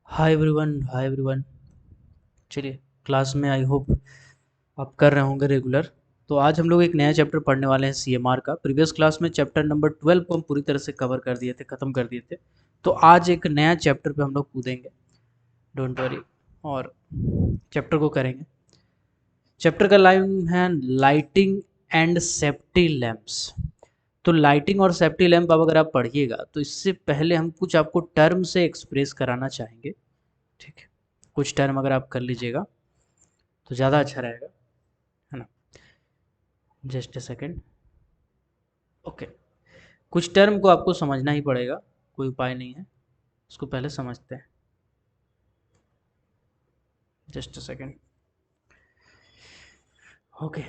Hi everyone. चलिए, class में I hope आप कर रहे होंगे रेगुलर। तो आज हम लोग एक नया चैप्टर पढ़ने वाले हैं सीएमआर का। प्रीवियस क्लास में चैप्टर नंबर 12 को हम पूरी तरह से कवर कर दिए थे, ख़त्म कर दिए थे। तो आज एक नया चैप्टर पे हम लोग कूदेंगे, डोंट वरी, और चैप्टर को करेंगे। चैप्टर का लाइन है लाइटिंग एंड सेफ्टी लैंप्स। तो लाइटिंग और सेफ्टी लैंप अब अगर आप पढ़िएगा तो इससे पहले हम कुछ आपको टर्म से एक्सप्रेस कराना चाहेंगे। ठीक है, कुछ टर्म अगर आप कर लीजिएगा तो ज़्यादा अच्छा रहेगा, है ना। Just a second. ओके, कुछ टर्म को आपको समझना ही पड़ेगा, कोई उपाय नहीं है। उसको पहले समझते हैं। Just a second. ओके,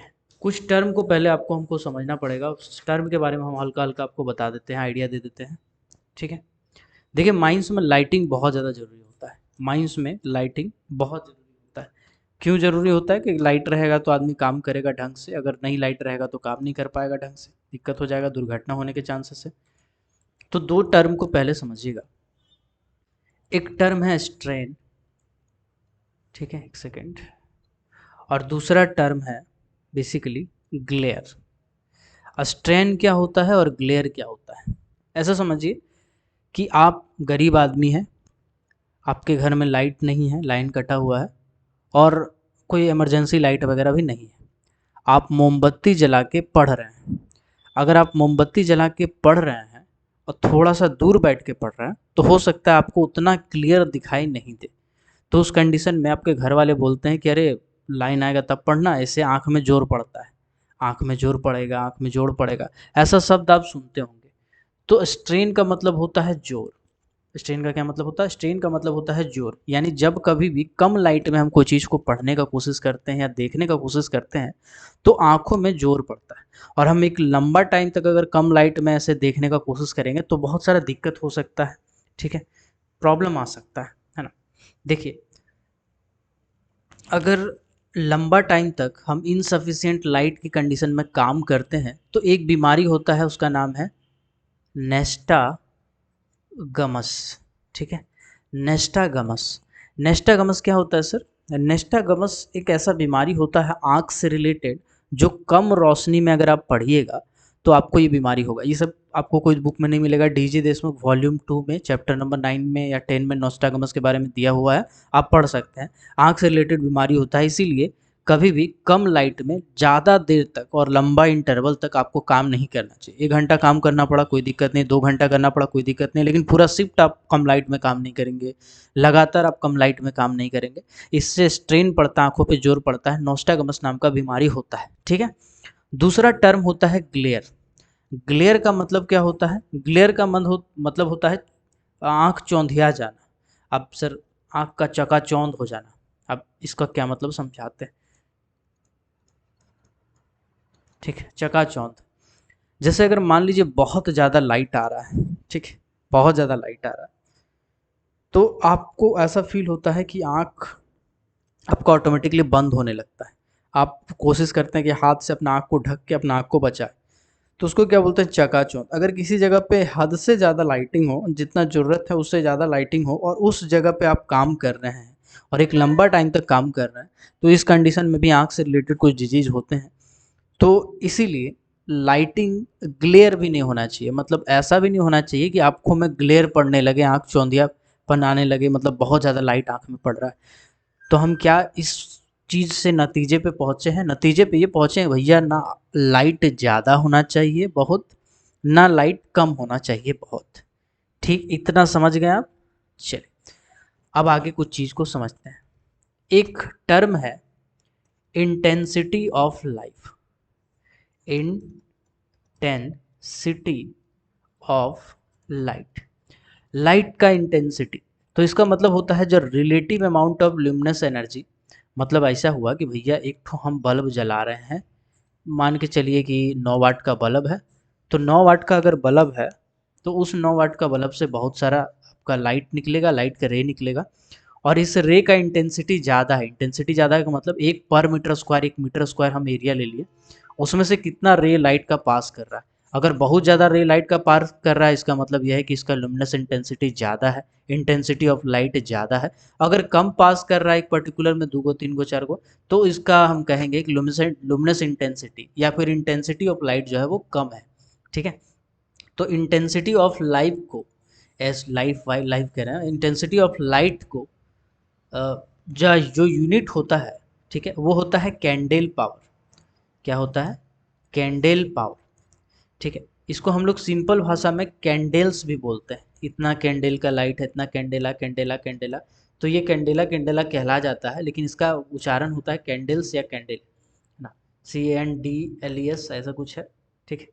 कुछ टर्म को पहले आपको हमको समझना पड़ेगा। उस टर्म के बारे में हम हल्का हल्का आपको बता देते हैं, आइडिया दे देते हैं। ठीक है, देखिए, माइंस में लाइटिंग बहुत ज़्यादा ज़रूरी होता है। माइंस में लाइटिंग बहुत ज़रूरी होता है। क्यों ज़रूरी होता है कि लाइट रहेगा तो आदमी काम करेगा ढंग से, अगर नहीं लाइट रहेगा तो काम नहीं कर पाएगा ढंग से, दिक्कत हो जाएगा, दुर्घटना होने के चांसेस है। तो दो टर्म को पहले समझिएगा। एक टर्म है स्ट्रेन, ठीक है, एक सेकेंड, और दूसरा टर्म है बेसिकली ग्लेयर। स्ट्रेन क्या होता है और ग्लेयर क्या होता है, ऐसा समझिए कि आप गरीब आदमी हैं, आपके घर में लाइट नहीं है, लाइन कटा हुआ है, और कोई इमरजेंसी लाइट वगैरह भी नहीं है। आप मोमबत्ती जला के पढ़ रहे हैं। अगर आप मोमबत्ती जला के पढ़ रहे हैं और थोड़ा सा दूर बैठ के पढ़ रहे हैं तो हो सकता है आपको उतना क्लियर दिखाई नहीं दे। तो उस कंडीशन में आपके घर वाले बोलते हैं कि अरे लाइन आएगा तब पढ़ना, ऐसे आँख में जोर पड़ता है, आँख में जोर पड़ेगा, आँख में जोर पड़ेगा, ऐसा शब्द आप सुनते होंगे। तो स्ट्रेन का मतलब होता है जोर। स्ट्रेन का क्या मतलब होता है? स्ट्रेन का मतलब होता है जोर। यानी जब कभी भी कम लाइट में हम कोई चीज़ को पढ़ने का कोशिश करते हैं या देखने का कोशिश करते हैं तो आँखों में जोर पड़ता है। और हम एक लंबा टाइम तक अगर कम लाइट में ऐसे देखने का कोशिश करेंगे तो बहुत सारा दिक्कत हो सकता है। ठीक है, प्रॉब्लम आ सकता है ना। देखिए, अगर लंबा टाइम तक हम इनसफिशिएंट लाइट की कंडीशन में काम करते हैं तो एक बीमारी होता है, उसका नाम है नेस्टा गमस। ठीक है, नेस्टागमस। नेस्टागमस क्या होता है सर? नेस्टागमस एक ऐसा बीमारी होता है आँख से रिलेटेड, जो कम रोशनी में अगर आप पढ़िएगा तो आपको ये बीमारी होगा। ये सब आपको कोई बुक में नहीं मिलेगा। डीजी देशमुख वॉल्यूम 2 में चैप्टर नंबर 9 में या 10 में नोस्टागमस के बारे में दिया हुआ है, आप पढ़ सकते हैं। आँख से रिलेटेड बीमारी होता है, इसीलिए कभी भी कम लाइट में ज़्यादा देर तक और लंबा इंटरवल तक आपको काम नहीं करना चाहिए। 1 घंटा काम करना पड़ा कोई दिक्कत नहीं, 2 घंटा करना पड़ा कोई दिक्कत नहीं, लेकिन पूरा शिफ्ट आप कम लाइट में काम नहीं करेंगे, लगातार आप कम लाइट में काम नहीं करेंगे। इससे स्ट्रेन पड़ता है, आँखों पे जोर पड़ता है, नोस्टागमस नाम का बीमारी होता है। ठीक है, दूसरा टर्म होता है ग्लेयर। ग्लेयर का मतलब क्या होता है? ग्लेयर का मतलब होता है आँख चौंधिया जाना। अब सर, आँख का चकाचौंध हो जाना, अब इसका क्या मतलब समझाते हैं। ठीक है, चकाचौंध। जैसे अगर मान लीजिए बहुत ज़्यादा लाइट आ रहा है, ठीक है, बहुत ज़्यादा लाइट आ रहा है, तो आपको ऐसा फील होता है कि आँख आपका ऑटोमेटिकली बंद होने लगता है। आप कोशिश करते हैं कि हाथ से अपना आँख को ढक के अपना आँख को बचाएँ, तो उसको क्या बोलते हैं? चकाचौंध। अगर किसी जगह पे हद से ज़्यादा लाइटिंग हो, जितना ज़रूरत है उससे ज़्यादा लाइटिंग हो, और उस जगह पे आप काम कर रहे हैं और एक लंबा टाइम तक काम कर रहे हैं, तो इस कंडीशन में भी आँख से रिलेटेड कुछ डिजीज़ होते हैं। तो इसीलिए लाइटिंग ग्लेयर भी नहीं होना चाहिए, मतलब ऐसा भी नहीं होना चाहिए कि आँखों में ग्लेयर पड़ने लगे, आँख चौंधियापन आने लगे, मतलब बहुत ज़्यादा लाइट आँख में पड़ रहा है। तो हम क्या इस चीज़ से नतीजे पे पहुँचे हैं? नतीजे पे ये पहुँचे हैं भैया, ना लाइट ज़्यादा होना चाहिए बहुत, ना लाइट कम होना चाहिए बहुत। ठीक, इतना समझ गए आप? चलिए, अब आगे कुछ चीज़ को समझते हैं। एक टर्म है intensity of life. Intensity of light, light का इंटेंसिटी। तो इसका मतलब होता है जो relative amount of luminous energy. मतलब ऐसा हुआ कि भैया एक तो हम बल्ब जला रहे हैं, मान के चलिए कि 9 वाट का बल्ब है। तो 9 वाट का अगर बल्ब है तो उस 9 वाट का बल्ब से बहुत सारा आपका लाइट निकलेगा, लाइट का रे निकलेगा, और इस रे का इंटेंसिटी ज़्यादा है। इंटेंसिटी ज़्यादा है का मतलब 1 पर मीटर स्क्वायर, 1 मीटर स्क्वायर हम एरिया ले लिए, उसमें से कितना रे लाइट का पास कर रहा है। अगर बहुत ज़्यादा रे लाइट का पार कर रहा है इसका मतलब यह है कि इसका लुमिनस इंटेंसिटी ज़्यादा है, इंटेंसिटी ऑफ लाइट ज़्यादा है। अगर कम पास कर रहा है एक पर्टिकुलर में 2 गो 3 गो 4 गो, तो इसका हम कहेंगे कि लुमिनस इंटेंसिटी या फिर इंटेंसिटी ऑफ लाइट जो है वो कम है। ठीक है, तो इंटेंसिटी ऑफ लाइट को एस लाइफ वाई लाइफ कह रहे हैं, इंटेंसिटी ऑफ लाइट को जो यूनिट होता है, ठीक है, वो होता है कैंडेल पावर। क्या होता है? कैंडेल पावर। ठीक है, इसको हम लोग सिंपल भाषा में कैंडल्स भी बोलते हैं। इतना कैंडल का लाइट है, इतना कैंडेला कैंडेला कैंडेला, तो ये कैंडेला कैंडेला कहला जाता है, लेकिन इसका उच्चारण होता है कैंडल्स या कैंडल ना, CANDLES ऐसा कुछ है। ठीक है,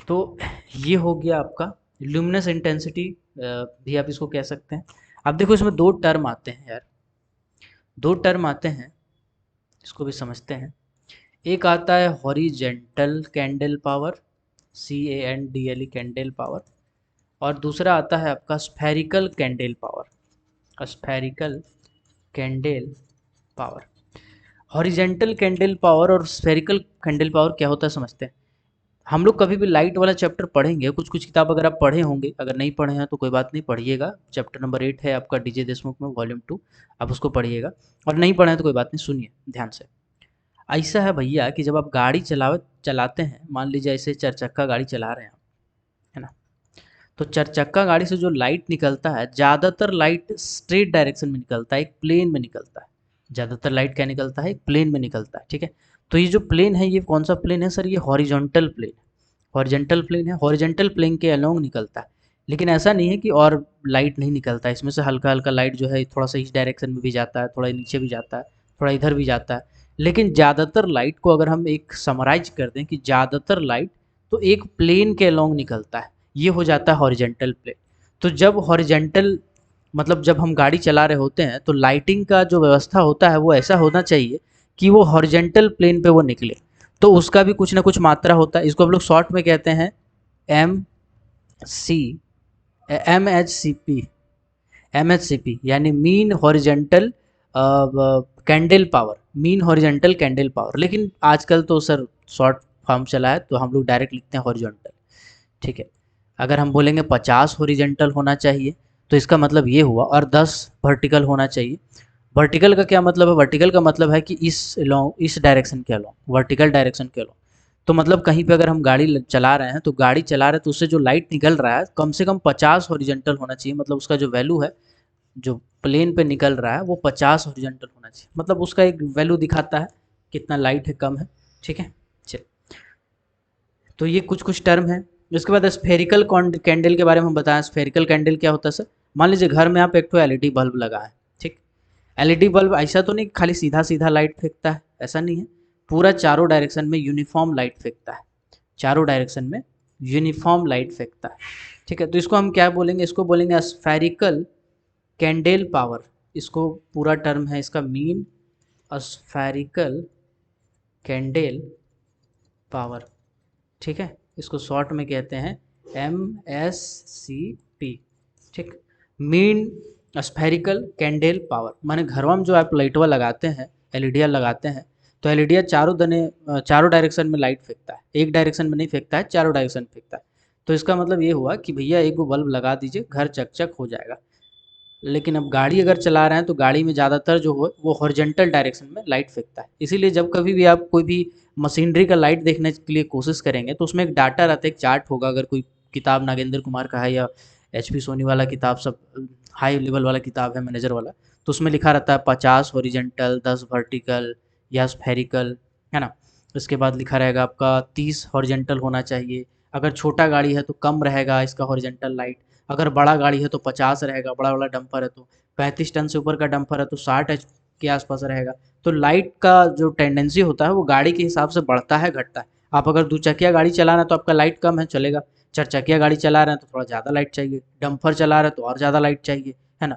तो ये हो गया आपका ल्यूमिनस इंटेंसिटी, भी आप इसको कह सकते हैं। अब देखो इसमें दो टर्म आते हैं यार, दो टर्म आते हैं, इसको भी समझते हैं। एक आता है horizontal candle power, CANDLE candle power, और दूसरा आता है आपका spherical candle power, spherical candle power. Horizontal candle power और स्फेरिकल कैंडल पावर क्या होता है समझते हैं। हम लोग कभी भी लाइट वाला चैप्टर पढ़ेंगे, कुछ कुछ किताब अगर आप पढ़े होंगे, अगर नहीं पढ़े हैं तो कोई बात नहीं, पढ़िएगा। चैप्टर नंबर 8 है आपका डीजे देशमुख में, वॉल्यूम 2, आप उसको पढ़िएगा। और नहीं पढ़े हैं तो कोई बात नहीं, सुनिए ध्यान से। ऐसा है भैया कि जब आप गाड़ी चलाते हैं, मान लीजिए ऐसे 4 चक्का गाड़ी चला रहे हैं आप, है ना, तो 4 चक्का गाड़ी से जो लाइट निकलता है, ज़्यादातर लाइट स्ट्रेट डायरेक्शन में निकलता है, एक प्लेन में निकलता है। ज़्यादातर लाइट क्या निकलता है? एक प्लेन में निकलता है। ठीक है, तो ये जो प्लेन है ये कौन सा प्लेन है सर? ये हॉरिजॉन्टल प्लेन, हॉरिजेंटल प्लेन है, हॉरिजेंटल प्लेन के अलोंग निकलता है। लेकिन ऐसा नहीं है कि और लाइट नहीं निकलता है, इसमें से हल्का हल्का लाइट जो है थोड़ा सा इस डायरेक्शन में भी जाता है, थोड़ा नीचे भी जाता है, थोड़ा इधर भी जाता है। लेकिन ज़्यादातर लाइट को अगर हम एक समराइज कर दें कि ज़्यादातर लाइट तो एक प्लेन के अलोंग निकलता है, ये हो जाता है हॉरिजेंटल प्लेन। तो जब हॉरिजेंटल मतलब जब हम गाड़ी चला रहे होते हैं तो लाइटिंग का जो व्यवस्था होता है वो ऐसा होना चाहिए कि वो हॉरिजेंटल प्लेन पे वो निकले। तो उसका भी कुछ ना कुछ मात्रा होता है, इसको हम लोग शॉर्ट में कहते हैं सी MHCP, MHCP यानी mean horizontal candle power, mean horizontal candle power. लेकिन आजकल तो सर शॉर्ट फॉर्म चला है तो हम लोग डायरेक्ट लिखते हैं हॉरिजॉन्टल। ठीक है, अगर हम बोलेंगे 50 हॉरिजेंटल होना चाहिए तो इसका मतलब ये हुआ, और 10 वर्टिकल होना चाहिए। वर्टिकल का क्या मतलब है? वर्टिकल का मतलब है कि इस डायरेक्शन के अलोंग, वर्टिकल डायरेक्शन के अलोंग। तो मतलब कहीं पे अगर हम गाड़ी चला रहे हैं, तो गाड़ी चला रहे हैं तो उससे जो लाइट निकल रहा है कम से कम 50 हॉरिजेंटल होना चाहिए। मतलब उसका जो वैल्यू है, जो प्लेन पे निकल रहा है वो 50 हॉरिजेंटल होना चाहिए। मतलब उसका एक वैल्यू दिखाता है कितना लाइट है, कम है। ठीक है, चल, तो ये कुछ कुछ टर्म है। उसके बाद स्फेरिकल कैंडल के बारे में हम बताएं। स्फेरिकल कैंडल क्या होता है सर? मान लीजिए घर में आप एक तो एलईडी बल्ब लगा है, ठीक, एलईडी बल्ब ऐसा तो नहीं खाली सीधा सीधा लाइट फेंकता है, ऐसा नहीं है, पूरा चारों डायरेक्शन में यूनिफॉर्म लाइट फेंकता है, चारों डायरेक्शन में यूनिफॉर्म लाइट फेंकता है। ठीक है, तो इसको हम क्या बोलेंगे? इसको बोलेंगे स्फेरिकल कैंडल पावर। इसको पूरा टर्म है इसका मीन स्फेरिकल कैंडल पावर। ठीक है, इसको शॉर्ट में कहते हैं MSCP। ठीक, मीन स्फेरिकल कैंडल पावर। माने घरों में जो आप लाइटवा लगाते हैं, एलईडियाँ लगाते हैं, तो एलईडियाँ चारों डायरेक्शन में लाइट फेंकता है, एक डायरेक्शन में नहीं फेंकता है, चारों डायरेक्शन फेंकता है। तो इसका मतलब ये हुआ कि भैया एक वो बल्ब लगा दीजिए, घर चकचक हो जाएगा। लेकिन अब गाड़ी अगर चला रहे हैं तो गाड़ी में ज़्यादातर जो हो वो हॉरिजॉन्टल डायरेक्शन में लाइट फेंकता है। इसीलिए जब कभी भी आप कोई भी मशीनरी का लाइट देखने के लिए कोशिश करेंगे तो उसमें एक डाटा रहता है, एक चार्ट होगा। अगर कोई किताब नागेंद्र कुमार का है या HP सोनी वाला किताब, सब हाई लेवल वाला किताब है, मैनेजर वाला, तो उसमें लिखा रहता है 50 हॉरिजेंटल, 10 वर्टिकल या स्फेरिकल, है ना। उसके बाद लिखा रहेगा आपका 30 हॉरिजेंटल होना चाहिए। अगर छोटा गाड़ी है तो कम रहेगा इसका हॉरिजेंटल लाइट, अगर बड़ा गाड़ी है तो 50 रहेगा, बड़ा वाला डंपर है तो 35 टन से ऊपर का डंपर है तो 60 एच के आसपास रहेगा। तो लाइट का जो टेंडेंसी होता है वो गाड़ी के हिसाब से बढ़ता है घटता है। आप अगर 2 चकिया गाड़ी चला रहे हैं तो आपका लाइट कम है, चलेगा। 4 चकिया गाड़ी चला रहे हैं तो थोड़ा ज़्यादा लाइट चाहिए, डंपर चला रहे हैं तो और ज़्यादा लाइट चाहिए, है ना।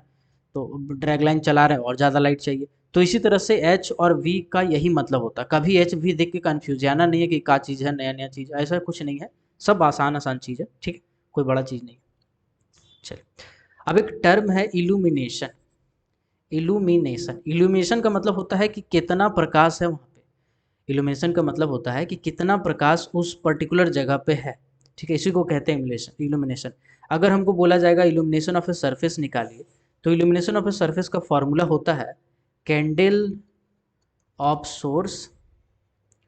तो ड्रैग लाइन चला रहे हैं और ज़्यादा लाइट चाहिए। तो इसी तरह से एच और वी का यही मतलब होता है। कभी एच वी देख के कन्फ्यूज जाना नहीं है कि क्या चीज़ है, नया नया चीज़, ऐसा कुछ नहीं है, सब आसान आसान चीज़ है। ठीक है, कोई बड़ा चीज़ नहीं। चलिए, अब एक टर्म है इल्यूमिनेशन। इल्यूमिनेशन, इल्यूमिनेशन का मतलब होता है कि कितना प्रकाश है वहाँ पे। इल्यूमिनेशन का मतलब होता है कि कितना प्रकाश उस पर्टिकुलर जगह पे है, ठीक है, इसी को कहते हैं इल्यूमिनेशन। अगर हमको बोला जाएगा इल्यूमिनेशन ऑफ ए सरफेस निकालिए, तो इल्यूमिनेशन ऑफ ए सरफेस का फॉर्मूला होता है कैंडल ऑफ सोर्स,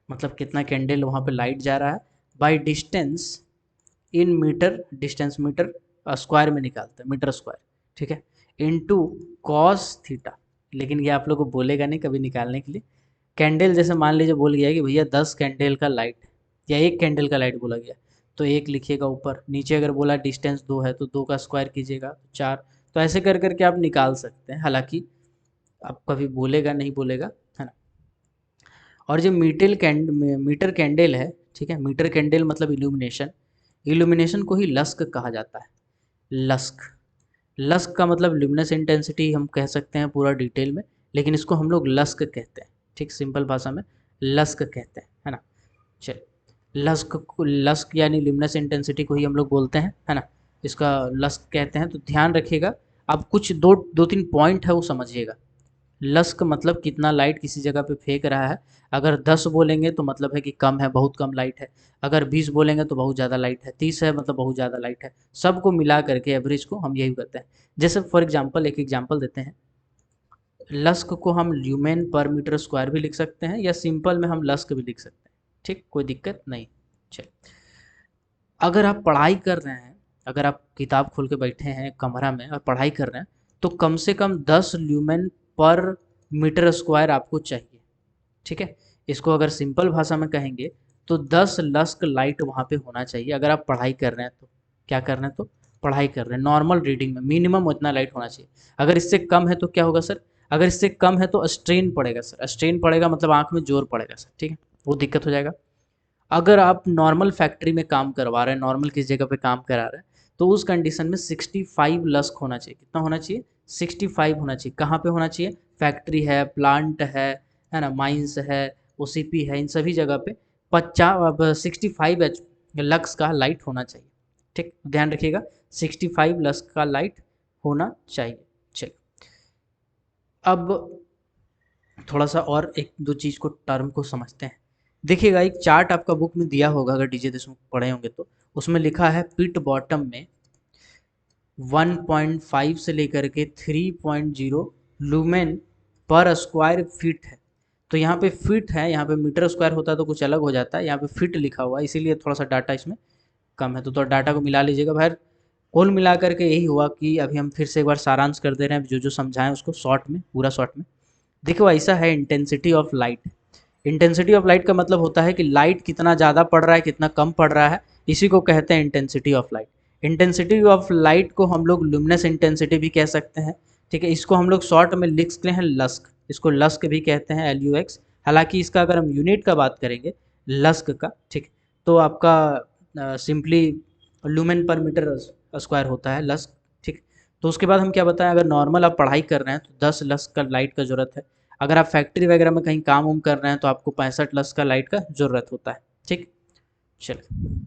मतलब कितना कैंडल वहाँ पे लाइट जा रहा है, by distance in metre, distance metre square में निकालते हैं, मीटर स्क्वायर, ठीक है, इनटू कॉस थीटा। लेकिन ये आप लोग को बोलेगा नहीं कभी निकालने के लिए। कैंडल जैसे मान लीजिए बोल गया कि भैया 10 कैंडल का लाइट या 1 कैंडल का लाइट बोला गया, तो 1 लिखिएगा ऊपर, नीचे अगर बोला डिस्टेंस 2 है तो 2 का स्क्वायर कीजिएगा 4। तो ऐसे कर करके आप निकाल सकते हैं, हालांकि आप कभी बोलेगा नहीं बोलेगा, है ना। और जो मीटर कैंडल है, ठीक है, मीटर कैंडल मतलब इल्यूमिनेशन, इल्यूमिनेशन को ही लस्क कहा जाता है। लस्क, लस्क का मतलब ल्यूमिनस इंटेंसिटी हम कह सकते हैं पूरा डिटेल में, लेकिन इसको हम लोग लस्क कहते हैं, ठीक, सिंपल भाषा में लस्क कहते हैं, है ना। चलिए, लस्क यानी ल्यूमिनस इंटेंसिटी को ही हम लोग बोलते हैं, है ना, इसका लस्क कहते हैं। तो ध्यान रखिएगा, अब कुछ दो तीन पॉइंट है वो समझिएगा। लस्क मतलब कितना लाइट किसी जगह पे फेंक रहा है। अगर 10 बोलेंगे तो मतलब है कि कम है, बहुत कम लाइट है। अगर 20 बोलेंगे तो बहुत ज़्यादा लाइट है। 30 है मतलब बहुत ज़्यादा लाइट है। सबको मिला करके एवरेज को हम यही कहते हैं। जैसे फॉर एग्जांपल एक एग्जांपल देते हैं, लस्क को हम ल्यूमेन पर मीटर स्क्वायर भी लिख सकते हैं, या सिंपल में हम लस्क भी लिख सकते हैं, ठीक, कोई दिक्कत नहीं। चलिए, अगर आप पढ़ाई कर रहे हैं, अगर आप किताब खोल के बैठे हैं कमरा में और पढ़ाई कर रहे हैं, तो कम से कम 10 ल्यूमेन पर मीटर स्क्वायर आपको चाहिए, ठीक है। इसको अगर सिंपल भाषा में कहेंगे तो 10 लस्क लाइट वहाँ पे होना चाहिए। अगर आप पढ़ाई कर रहे हैं तो, क्या कर रहे हैं तो पढ़ाई कर रहे हैं, नॉर्मल रीडिंग में मिनिमम उतना लाइट होना चाहिए। अगर इससे कम है तो क्या होगा सर, अगर इससे कम है तो स्ट्रेन पड़ेगा सर, स्ट्रेन पड़ेगा मतलब आँख में जोर पड़ेगा सर, ठीक है, वो दिक्कत हो जाएगा। अगर आप नॉर्मल फैक्ट्री में काम करवा रहे हैं, नॉर्मल किस जगह पे काम करा रहे हैं, तो उस कंडीशन में 65 लस्क होना चाहिए। कितना होना चाहिए, 65 होना चाहिए। कहाँ पे होना चाहिए, फैक्ट्री है, प्लांट है ना, माइंस है, ओसीपी है, इन सभी जगह पे 65 लक्स का लाइट होना चाहिए, ठीक, ध्यान रखिएगा 65 लक्स का लाइट होना चाहिए। चलिए, अब थोड़ा सा और एक दो चीज़ को, टर्म को समझते हैं। देखिएगा एक चार्ट आपका बुक में दिया होगा, अगर डीजे देशमुख पढ़े होंगे तो, उसमें लिखा है पिट बॉटम में 1.5 से लेकर के 3.0 लूमेन पर स्क्वायर फीट है। तो यहाँ पे फीट है, यहाँ पे मीटर स्क्वायर होता है तो कुछ अलग हो जाता है, यहाँ पे फीट लिखा हुआ है, इसीलिए थोड़ा सा डाटा इसमें कम है, तो थोड़ा डाटा को मिला लीजिएगा। भाई कुल मिला करके यही हुआ कि अभी हम फिर से एक बार सारांश कर दे रहे हैं, जो जो समझाएं उसको शॉर्ट में, पूरा शॉर्ट में। देखो ऐसा है intensity of light. Intensity of light का मतलब होता है कि लाइट कितना ज़्यादा पड़ रहा है, कितना कम पड़ रहा है, इसी को कहते हैं intensity of light. Intensity of light को हम लोग लुमिनस इंटेंसिटी भी कह सकते हैं, ठीक है। इसको हम लोग शॉर्ट में लिख सकते हैं लस्क, इसको लस्क भी कहते हैं, LUX। हालांकि इसका अगर हम यूनिट का बात करेंगे लस्क का, ठीक, तो आपका सिंपली लुमेन पर मीटर स्क्वायर होता है लस्क, ठीक। तो उसके बाद हम क्या बताएं, अगर नॉर्मल आप पढ़ाई कर रहे हैं तो 10 लस्क का लाइट का ज़रूरत है। अगर आप फैक्ट्री वगैरह में कहीं काम उम कर रहे हैं तो आपको 65 लक्स का लाइट का ज़रूरत होता है, ठीक। चलिए,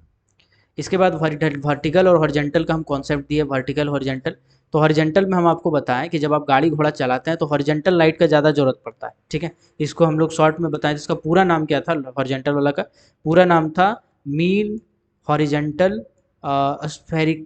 इसके बाद वर्टिकल और हॉरिजॉन्टल का हम कॉन्सेप्ट दिए, वर्टिकल हॉरिजॉन्टल। तो हॉरिजॉन्टल में हम आपको बताएं कि जब आप गाड़ी घोड़ा चलाते हैं तो हॉरिजॉन्टल लाइट का ज़्यादा ज़रूरत पड़ता है, ठीक है। इसको हम लोग शॉर्ट में बताएं, जिसका पूरा नाम क्या था, हॉरिजॉन्टल वाला का पूरा नाम था mean horizontal spheric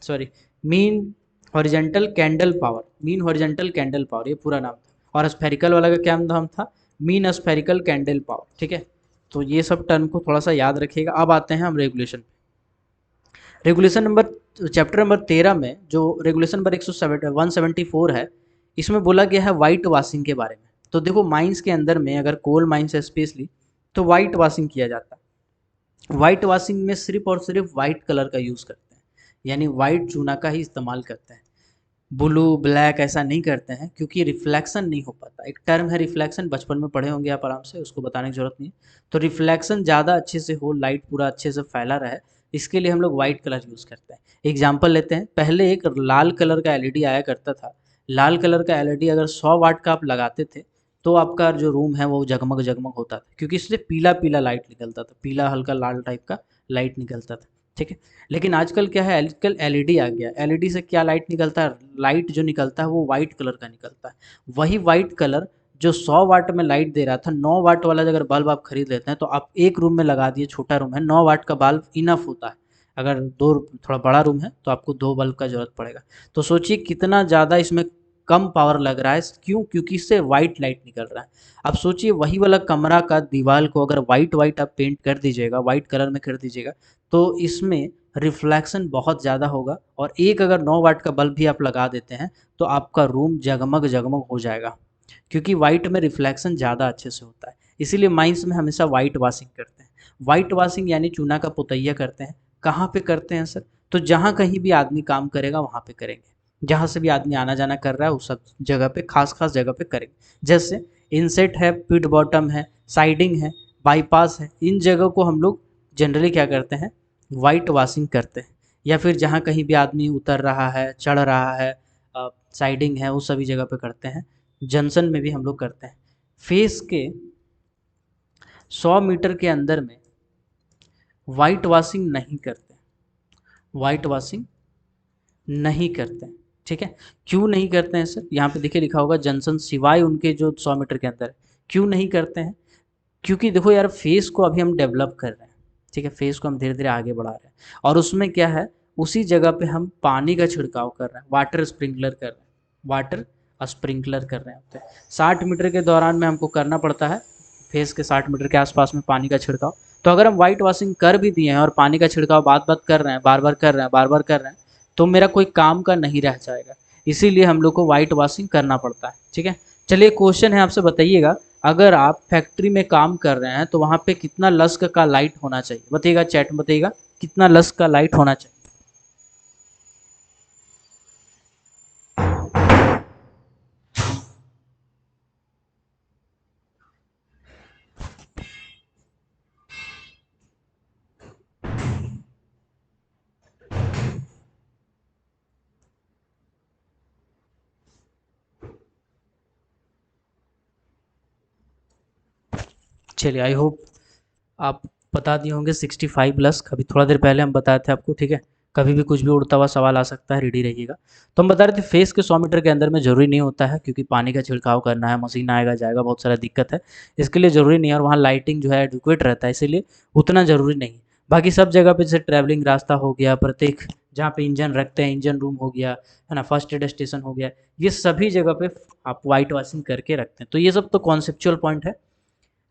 sorry mean horizontal candle power, mean horizontal candle power, ये पूरा नाम था। और स्फेरिकल वाला का क्या नाम था, मीन स्फेरिकल कैंडल पावर, ठीक है। तो ये सब टर्म को थोड़ा सा याद रखिएगा। अब आते हैं हम regulation. Regulation number, chapter number 13 में जो रेगुलेशन नंबर 174 है, इसमें बोला गया है वाइट वॉशिंग के बारे में। तो देखो माइंस के अंदर में, अगर कोल माइंस है स्पेशली, तो वाइट वॉशिंग किया जाता है। वाइट वॉशिंग में सिर्फ और सिर्फ वाइट कलर का यूज़ करते हैं, यानी वाइट चूना का ही इस्तेमाल करते हैं। ब्लू ब्लैक ऐसा नहीं करते हैं, क्योंकि रिफ्लेक्शन नहीं हो पाता। एक टर्म है रिफ्लेक्शन, बचपन में पढ़े होंगे आप आराम से, उसको बताने की जरूरत नहीं है। तो रिफ्लेक्शन ज़्यादा अच्छे से हो, लाइट पूरा अच्छे से फैला रहे, इसके लिए हम लोग वाइट कलर यूज़ करते हैं। एग्जाम्पल लेते हैं, पहले एक लाल कलर का LED आया करता था। लाल कलर का LED अगर 100 वाट का आप लगाते थे तो आपका जो रूम है वो जगमग जगमग होता था, क्योंकि इससे पीला पीला लाइट निकलता था, पीला हल्का लाल टाइप का लाइट निकलता था, ठीक है। लेकिन आजकल क्या है, आजकल LED आ गया। LED से क्या लाइट निकलता है, लाइट जो निकलता है वो वाइट कलर का निकलता है। वही वाइट कलर जो 100 वाट में लाइट दे रहा था, 9 वाट वाला अगर बल्ब आप खरीद लेते हैं तो आप एक रूम में लगा दिए, छोटा रूम है, 9 वाट का बल्ब इनफ होता है। अगर दो थोड़ा बड़ा रूम है तो आपको 2 बल्ब का ज़रूरत पड़ेगा। तो सोचिए कितना ज़्यादा इसमें कम पावर लग रहा है, क्यों? क्योंकि इससे वाइट लाइट निकल रहा है। अब सोचिए वही वाला कमरा का दीवार को अगर वाइट वाइट आप पेंट कर दीजिएगा, वाइट कलर में कर दीजिएगा, तो इसमें रिफ्लेक्शन बहुत ज़्यादा होगा। और एक अगर 9 वाट का बल्ब भी आप लगा देते हैं तो आपका रूम जगमग जगमग हो जाएगा, क्योंकि वाइट में रिफ्लेक्शन ज़्यादा अच्छे से होता है। इसीलिए माइंस में हमेशा वाइट वॉशिंग करते हैं। वाइट वॉशिंग यानी चूना का पुतैया करते हैं। कहाँ पे करते हैं सर? तो जहाँ कहीं भी आदमी काम करेगा वहाँ पे करेंगे, जहाँ से भी आदमी आना जाना कर रहा है उस सब जगह पे, खास खास जगह पे करेंगे। जैसे इनसेट है, पिट बॉटम है, साइडिंग है, बाईपास है, इन जगह को हम लोग जनरली क्या करते हैं, वाइट वॉशिंग करते हैं। या फिर जहाँ कहीं भी आदमी उतर रहा है, चढ़ रहा है, साइडिंग है, उस सभी जगह पे करते हैं। जंक्शन में भी हम लोग करते हैं। फेस के 100 मीटर के अंदर में वाइट वॉशिंग नहीं करते, वाइट वॉशिंग नहीं करते हैं, ठीक है। क्यों नहीं करते हैं सर? यहाँ पे देखिए लिखा होगा जंक्शन सिवाय उनके जो 100 मीटर के अंदर है। क्यों नहीं करते हैं? क्योंकि देखो यार, फेस को अभी हम डेवलप कर रहे हैं, ठीक है, फेस को हम धीरे धीरे आगे बढ़ा रहे हैं, और उसमें क्या है, उसी जगह पे हम पानी का छिड़काव कर रहे हैं, वाटर स्प्रिंकलर कर रहे हैं, वाटर स्प्रिंकलर कर रहे होते हैं। 60 मीटर के दौरान में हमको करना पड़ता है, फेस के 60 मीटर के आसपास में पानी का छिड़काव। तो अगर हम वाइट वॉशिंग कर भी दिए हैं और पानी का छिड़काव बात बात कर रहे हैं, बार बार कर रहे हैं, बार बार कर रहे हैं, तो मेरा कोई काम का नहीं रह जाएगा। इसीलिए हम लोग को वाइट वॉशिंग करना पड़ता है, ठीक है। चलिए क्वेश्चन है, आपसे बताइएगा, अगर आप फैक्ट्री में काम कर रहे हैं तो वहाँ पे कितना लस्क का लाइट होना चाहिए? बताइएगा, चैट में बताइएगा कितना लस्क का लाइट होना चाहिए। चलिए, आई होप आप बता दिए होंगे 65 प्लस। अभी थोड़ा देर पहले हम बताए थे आपको, ठीक है। कभी भी कुछ भी उड़ता हुआ सवाल आ सकता है, रेडी रहिएगा। तो हम बता रहे थे फेस के 100 मीटर के अंदर में ज़रूरी नहीं होता है, क्योंकि पानी का छिड़काव करना है, मशीन आएगा जाएगा, बहुत सारा दिक्कत है, इसके लिए ज़रूरी नहीं है। और वहाँ लाइटिंग जो है एडुकेट रहता है, इसीलिए उतना ज़रूरी नहीं है। बाकी सब जगह पे जैसे ट्रैवलिंग रास्ता हो गया, प्रत्येक जहाँ पे इंजन रखते हैं, इंजन रूम हो गया, है ना, फर्स्ट एड स्टेशन हो गया, ये सभी जगह पे आप वाइट वॉशिंग करके रखते हैं। तो ये सब तो कॉन्सेप्चुअल पॉइंट है।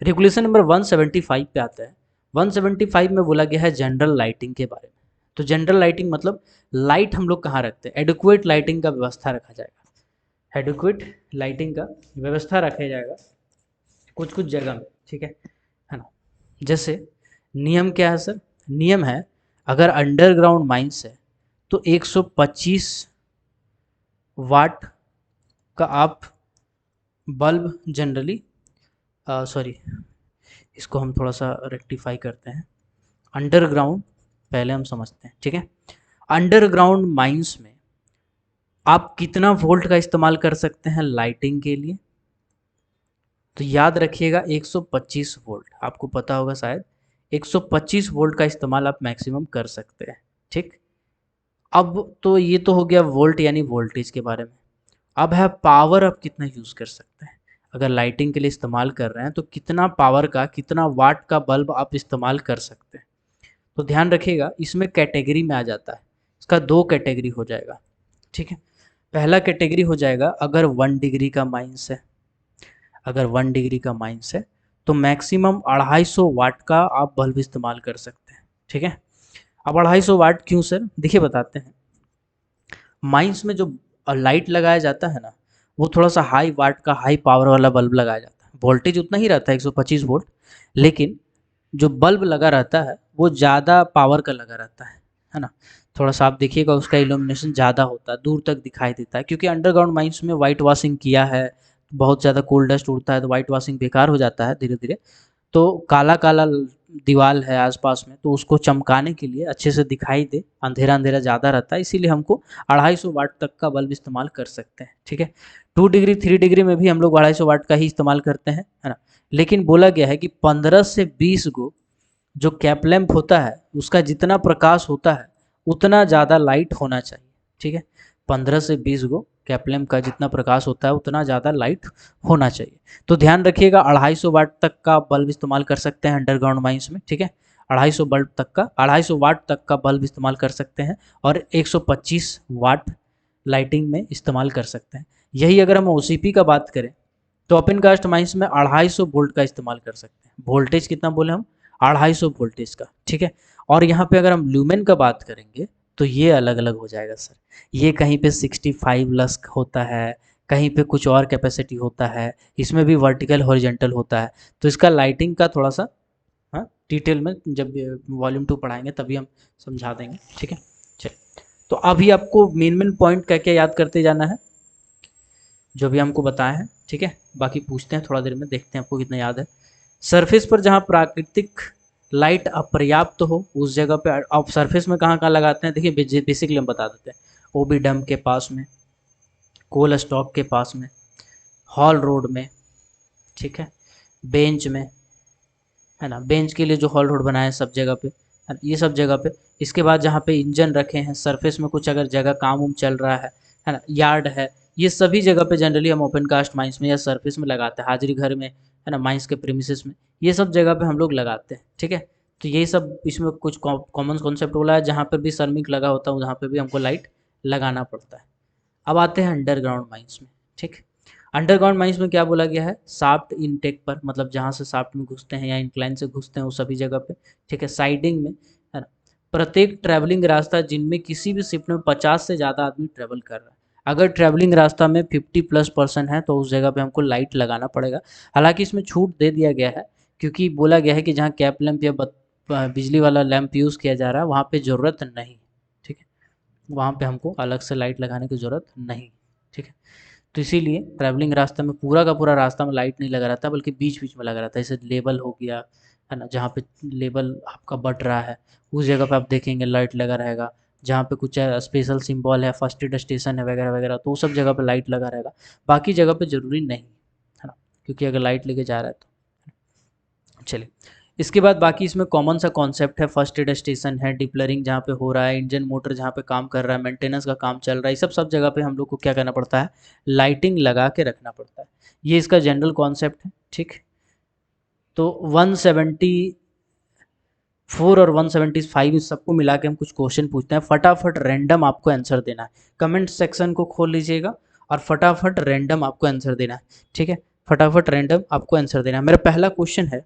रेगुलेशन नंबर 175 पे आता है। 175 में बोला गया है जनरल लाइटिंग के बारे में। तो जनरल लाइटिंग मतलब लाइट हम लोग कहाँ रखते हैं, एडुक्वेट लाइटिंग का व्यवस्था रखा जाएगा, एडुक्वेट लाइटिंग का व्यवस्था रखा जाएगा कुछ कुछ जगह में, ठीक है ना। जैसे नियम क्या है सर? नियम है, अगर अंडरग्राउंड माइंस है तो 125 वाट का आप बल्ब जनरली, सॉरी, इसको हम थोड़ा सा रेक्टिफाई करते हैं। अंडरग्राउंड पहले हम समझते हैं, ठीक है। अंडरग्राउंड माइंस में आप कितना वोल्ट का इस्तेमाल कर सकते हैं लाइटिंग के लिए? तो याद रखिएगा 125 वोल्ट, आपको पता होगा शायद, 125 वोल्ट का इस्तेमाल आप मैक्सिमम कर सकते हैं, ठीक। अब तो ये तो हो गया वोल्ट यानी वोल्टेज के बारे में। अब है पावर, आप कितना यूज़ कर सकते हैं। अगर लाइटिंग के लिए इस्तेमाल कर रहे हैं तो कितना पावर का, कितना वाट का बल्ब आप इस्तेमाल कर सकते हैं। तो ध्यान रखिएगा, इसमें कैटेगरी में आ जाता है, इसका 2 कैटेगरी हो जाएगा, ठीक है। पहला कैटेगरी हो जाएगा, अगर 1 डिग्री का माइनस है, अगर 1 डिग्री का माइनस है तो मैक्सिमम 250 वाट का आप बल्ब इस्तेमाल कर सकते हैं, ठीक है। अब 250 वाट क्यों सर? देखिए बताते हैं। माइंस में जो लाइट लगाया जाता है ना, वो थोड़ा सा हाई वाट का, हाई पावर वाला बल्ब लगाया जाता है। वोल्टेज उतना ही रहता है 125 वोल्ट, लेकिन जो बल्ब लगा रहता है वो ज़्यादा पावर का लगा रहता है ना। थोड़ा सा आप देखिएगा, उसका इल्यूमिनेशन ज़्यादा होता है, दूर तक दिखाई देता है, क्योंकि अंडरग्राउंड माइंस में वाइट वॉशिंग किया है, बहुत ज़्यादा कोल डस्ट उड़ता है तो वाइट वॉशिंग बेकार हो जाता है धीरे धीरे। तो काला काला दीवाल है आसपास में, तो उसको चमकाने के लिए अच्छे से दिखाई दे, अंधेरा अंधेरा ज़्यादा रहता है, इसीलिए हमको 250 वाट तक का बल्ब इस्तेमाल कर सकते हैं, ठीक है। 2 डिग्री 3 डिग्री में भी हम लोग 250 वाट का ही इस्तेमाल करते हैं, है ना। लेकिन बोला गया है कि 15 से 20 गो जो कैप लैंप होता है, उसका जितना प्रकाश होता है उतना ज़्यादा लाइट होना चाहिए, ठीक है। 15 से 20 गो कैप लैम्प का जितना प्रकाश होता है उतना ज़्यादा लाइट होना चाहिए। तो ध्यान रखिएगा 250 वाट तक का बल्ब इस्तेमाल कर सकते हैं अंडरग्राउंड माइंस में, ठीक है। 250 वाट तक का बल्ब इस्तेमाल कर सकते हैं और 125 वाट लाइटिंग में इस्तेमाल कर सकते हैं। यही अगर हम OCP का बात करें तो ओपन कास्ट माइंस में 250 वोल्ट का इस्तेमाल कर सकते हैं। वोल्टेज कितना बोले हम, 250 वोल्टेज का, ठीक है। और यहाँ पे अगर हम ल्यूमेन का बात करेंगे तो ये अलग अलग हो जाएगा सर। ये कहीं पे 65 लस्क होता है, कहीं पे कुछ और कैपेसिटी होता है, इसमें भी वर्टिकल हॉरिजेंटल होता है। तो इसका लाइटिंग का थोड़ा सा हाँ डिटेल में जब वॉल्यूम 2 पढ़ाएंगे तभी हम समझा देंगे, ठीक है। चलिए, तो अभी आपको मेन पॉइंट क्या क्या याद करते जाना है जो भी हमको बताया है, ठीक है। बाकी पूछते हैं थोड़ा देर में, देखते हैं आपको कितना याद है। सरफेस पर जहाँ प्राकृतिक लाइट अपर्याप्त हो उस जगह पे आप सरफेस में कहाँ कहाँ लगाते हैं, देखिए बेसिकली हम बता देते हैं। ओबी डैम के पास में, कोल स्टॉक के पास में, हॉल रोड में, ठीक है, बेंच में, है ना, बेंच के लिए जो हॉल रोड बनाया है सब जगह पे, है ना, ये सब जगह पे। इसके बाद जहाँ पे इंजन रखे हैं, सरफेस में कुछ अगर जगह काम उम चल रहा है ना, यार्ड है, ये सभी जगह पे जनरली हम ओपन कास्ट माइंस में या सरफेस में लगाते हैं, हाजिरी घर में, है ना, माइंस के प्रीमिसेस में, ये सब जगह पे हम लोग लगाते हैं, ठीक है। तो यही सब इसमें कुछ कॉमन कॉन्सेप्ट बोला है, जहाँ पे भी श्रमिक लगा होता है वहाँ पे भी हमको लाइट लगाना पड़ता है। अब आते हैं अंडरग्राउंड माइंस में, ठीक। अंडरग्राउंड माइंस में क्या बोला गया है, शाफ्ट इनटेक पर, मतलब जहाँ से शाफ्ट में घुसते हैं या इंक्लाइन से घुसते हैं वो सभी जगह पे, ठीक है, साइडिंग में, है ना, प्रत्येक ट्रैवलिंग रास्ता जिनमें किसी भी शिफ्ट में 50 से ज़्यादा आदमी ट्रैवल कर रहा है, अगर ट्रैवलिंग रास्ता में 50+% है तो उस जगह पे हमको लाइट लगाना पड़ेगा। हालांकि इसमें छूट दे दिया गया है, क्योंकि बोला गया है कि जहाँ कैप लैंप या बिजली वाला लैंप यूज़ किया जा रहा है वहाँ पे ज़रूरत नहीं, ठीक है, वहाँ पे हमको अलग से लाइट लगाने की ज़रूरत नहीं, ठीक है। तो इसीलिए ट्रैवलिंग रास्ते में पूरा का पूरा रास्ता में लाइट नहीं लगा रहता, बल्कि बीच बीच में लगा रहता है। जैसे लेबल हो गया, है ना, जहाँ पे लेबल आपका बट रहा है उस जगह पे आप देखेंगे लाइट लगा रहेगा। जहाँ पे कुछ स्पेशल सिंबल है, फर्स्ट एड स्टेशन है वगैरह वगैरह, तो वो सब जगह पे लाइट लगा रहेगा। बाकी जगह पे ज़रूरी नहीं, है ना, क्योंकि अगर लाइट लेके जा रहा है तो। चलिए, इसके बाद बाकी इसमें कॉमन सा कॉन्सेप्ट है, फर्स्ट एड स्टेशन है, डिप्लरिंग जहाँ पे हो रहा है, इंजन मोटर जहाँ पे काम कर रहा है, मेंटेनेंस का काम चल रहा है, ये सब जगह पे हम लोग को क्या करना पड़ता है, लाइटिंग लगा के रखना पड़ता है। ये इसका जनरल कॉन्सेप्ट है, ठीक। तो 174 और 175 इस सबको मिला के हम कुछ क्वेश्चन पूछते हैं, फटाफट रैंडम आपको आंसर देना है। कमेंट सेक्शन को खोल लीजिएगा और फटाफट रैंडम आपको आंसर देना है, ठीक है, फटाफट रैंडम आपको आंसर देना है। मेरा पहला क्वेश्चन है,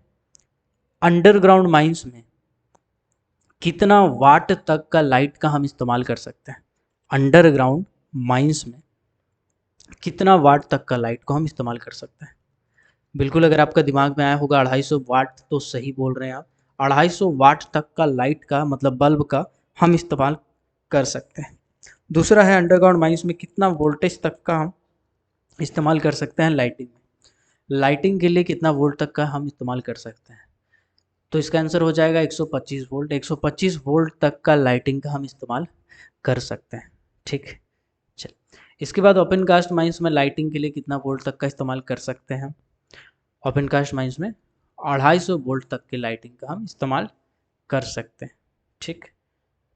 अंडरग्राउंड माइंस में कितना वाट तक का लाइट का हम इस्तेमाल कर सकते हैं। अंडरग्राउंड माइंस में कितना वाट तक का लाइट को हम इस्तेमाल कर सकते हैं। बिल्कुल, अगर आपका दिमाग में आया होगा 250 वाट, तो सही बोल रहे हैं आप। 250 वाट तक का लाइट का मतलब बल्ब का हम इस्तेमाल कर सकते हैं। दूसरा है, अंडरग्राउंड माइंस में कितना वोल्टेज तक का हम इस्तेमाल कर सकते हैं लाइटिंग में। लाइटिंग के लिए कितना वोल्ट तक का हम इस्तेमाल कर सकते हैं। तो इसका आंसर हो जाएगा 125 वोल्ट। 125 वोल्ट तक का लाइटिंग का हम इस्तेमाल कर सकते हैं, ठीक। चल, इसके बाद ओपन कास्ट माइंस में लाइटिंग के लिए कितना वोल्ट तक का इस्तेमाल कर सकते हैं। ओपन कास्ट माइंस में 250 वोल्ट तक की लाइटिंग का हम इस्तेमाल कर सकते हैं, ठीक।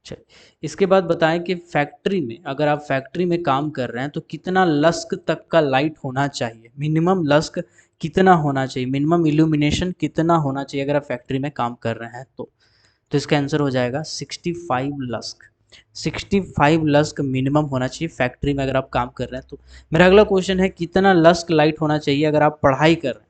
चल, इसके बाद बताएं कि फैक्ट्री में, अगर आप फैक्ट्री में काम कर रहे हैं तो कितना लस्क तक का लाइट होना चाहिए, मिनिमम लस्क कितना होना चाहिए, मिनिमम इल्यूमिनेशन कितना होना चाहिए अगर आप फैक्ट्री में काम कर रहे हैं तो इसका आंसर हो जाएगा 65 लस्क। 65 लस्क मिनिमम होना चाहिए फैक्ट्री में अगर आप काम कर रहे हैं तो। मेरा अगला क्वेश्चन है, कितना लस्क लाइट होना चाहिए अगर आप पढ़ाई कर रहे हैं,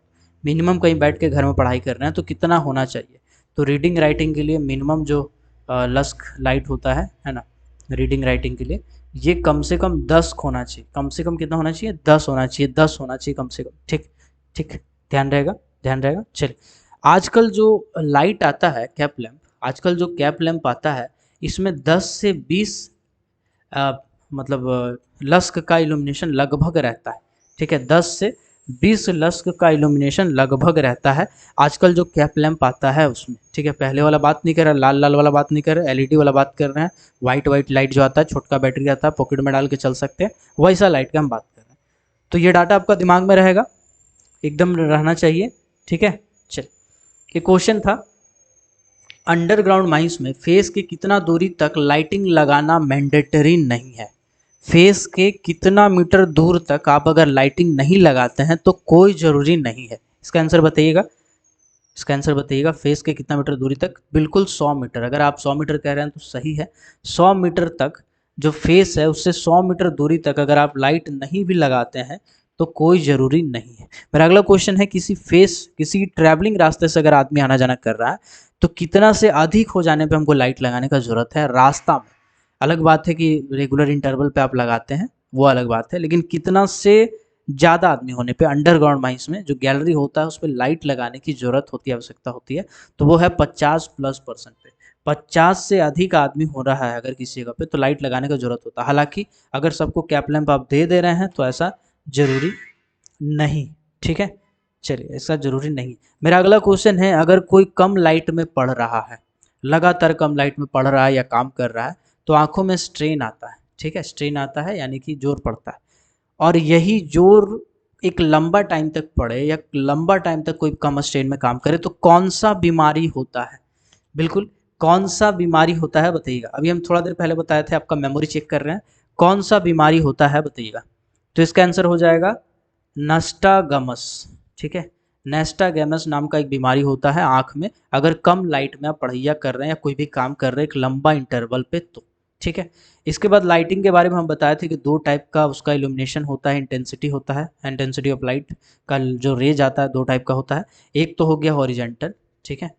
मिनिमम कहीं बैठ के घर में पढ़ाई कर रहे हैं तो कितना होना चाहिए। तो रीडिंग राइटिंग के लिए मिनिमम जो लस्क लाइट होता है ना, रीडिंग राइटिंग के लिए ये कम से कम 10 होना चाहिए। कम से कम कितना होना चाहिए, 10 होना चाहिए, 10 होना चाहिए कम से कम, ठीक ठीक, ध्यान रहेगा, ध्यान रहेगा। चलिए, आजकल जो लाइट आता है कैप लैंप, आजकल जो कैप लैंप आता है इसमें 10 से 20 मतलब लस्क का इल्यूमिनेशन लगभग रहता है, ठीक है, 10 से 20 लस्क का इल्यूमिनेशन लगभग रहता है आजकल जो कैप लैंप आता है उसमें, ठीक है। पहले वाला बात नहीं कर रहा, लाल लाल वाला बात नहीं कर रहे, एलईडी वाला बात कर रहे हैं, वाइट वाइट लाइट जो आता है, छोटका बैटरी आता है, पॉकेट में डाल के चल सकते हैं, वैसा लाइट का हम बात कर रहे हैं। तो ये डाटा आपका दिमाग में रहेगा, एकदम रहना चाहिए, ठीक है। चल, ये क्वेश्चन था, अंडरग्राउंड माइंस में फेस के कितना दूरी तक लाइटिंग लगाना मैंडेटरी नहीं है। फेस के कितना मीटर दूर तक आप अगर लाइटिंग नहीं लगाते हैं तो कोई ज़रूरी नहीं है। इसका आंसर बताइएगा, इसका आंसर बताइएगा। फेस के कितना मीटर दूरी तक? बिल्कुल 100 मीटर। अगर आप 100 मीटर कह रहे हैं तो सही है। 100 मीटर तक जो फेस है उससे 100 मीटर दूरी तक अगर आप लाइट नहीं भी लगाते हैं तो कोई ज़रूरी नहीं है। मेरा अगला क्वेश्चन है, किसी ट्रैवलिंग रास्ते से अगर आदमी आना जाना कर रहा है तो कितना से अधिक हो जाने पे हमको लाइट लगाने का ज़रूरत है रास्ता में? अलग बात है कि रेगुलर इंटरवल पे आप लगाते हैं, वो अलग बात है, लेकिन कितना से ज़्यादा आदमी होने पे अंडरग्राउंड माइंस में जो गैलरी होता है उस पर लाइट लगाने की ज़रूरत होती है, आवश्यकता होती है, तो वो है 50+% पे। 50 से अधिक आदमी हो रहा है अगर किसी जगह पे तो लाइट लगाने का ज़रूरत होता है। हालांकि अगर सबको कैप लैंप आप दे रहे हैं तो ऐसा ज़रूरी नहीं, ठीक है। चलिए, ऐसा ज़रूरी नहीं। मेरा अगला क्वेश्चन है, अगर कोई कम लाइट में पढ़ रहा है, लगातार कम लाइट में पढ़ रहा है या काम कर रहा है तो आंखों में स्ट्रेन आता है, ठीक है, स्ट्रेन आता है यानी कि जोर पड़ता है। और यही जोर एक लंबा टाइम तक पड़े या लंबा टाइम तक कोई कम स्ट्रेन में काम करे तो कौन सा बीमारी होता है? बिल्कुल, कौन सा बीमारी होता है बताइएगा। अभी हम थोड़ा देर पहले बताए थे, आपका मेमोरी चेक कर रहे हैं। कौन सा बीमारी होता है बताइएगा। तो इसका आंसर हो जाएगा नस्टागमस, ठीक है। नेस्टागेमस नाम का एक बीमारी होता है आँख में, अगर कम लाइट में आप पढ़ाइया कर रहे हैं या कोई भी काम कर रहे हैं एक लंबा इंटरवल पे तो, ठीक है। इसके बाद लाइटिंग के बारे में हम बताए थे कि दो टाइप का उसका इल्यूमिनेशन होता है, इंटेंसिटी होता है, इंटेंसिटी ऑफ लाइट का जो रेज आता है दो टाइप का होता है। एक तो हो गया हॉरिजेंटल, ठीक है,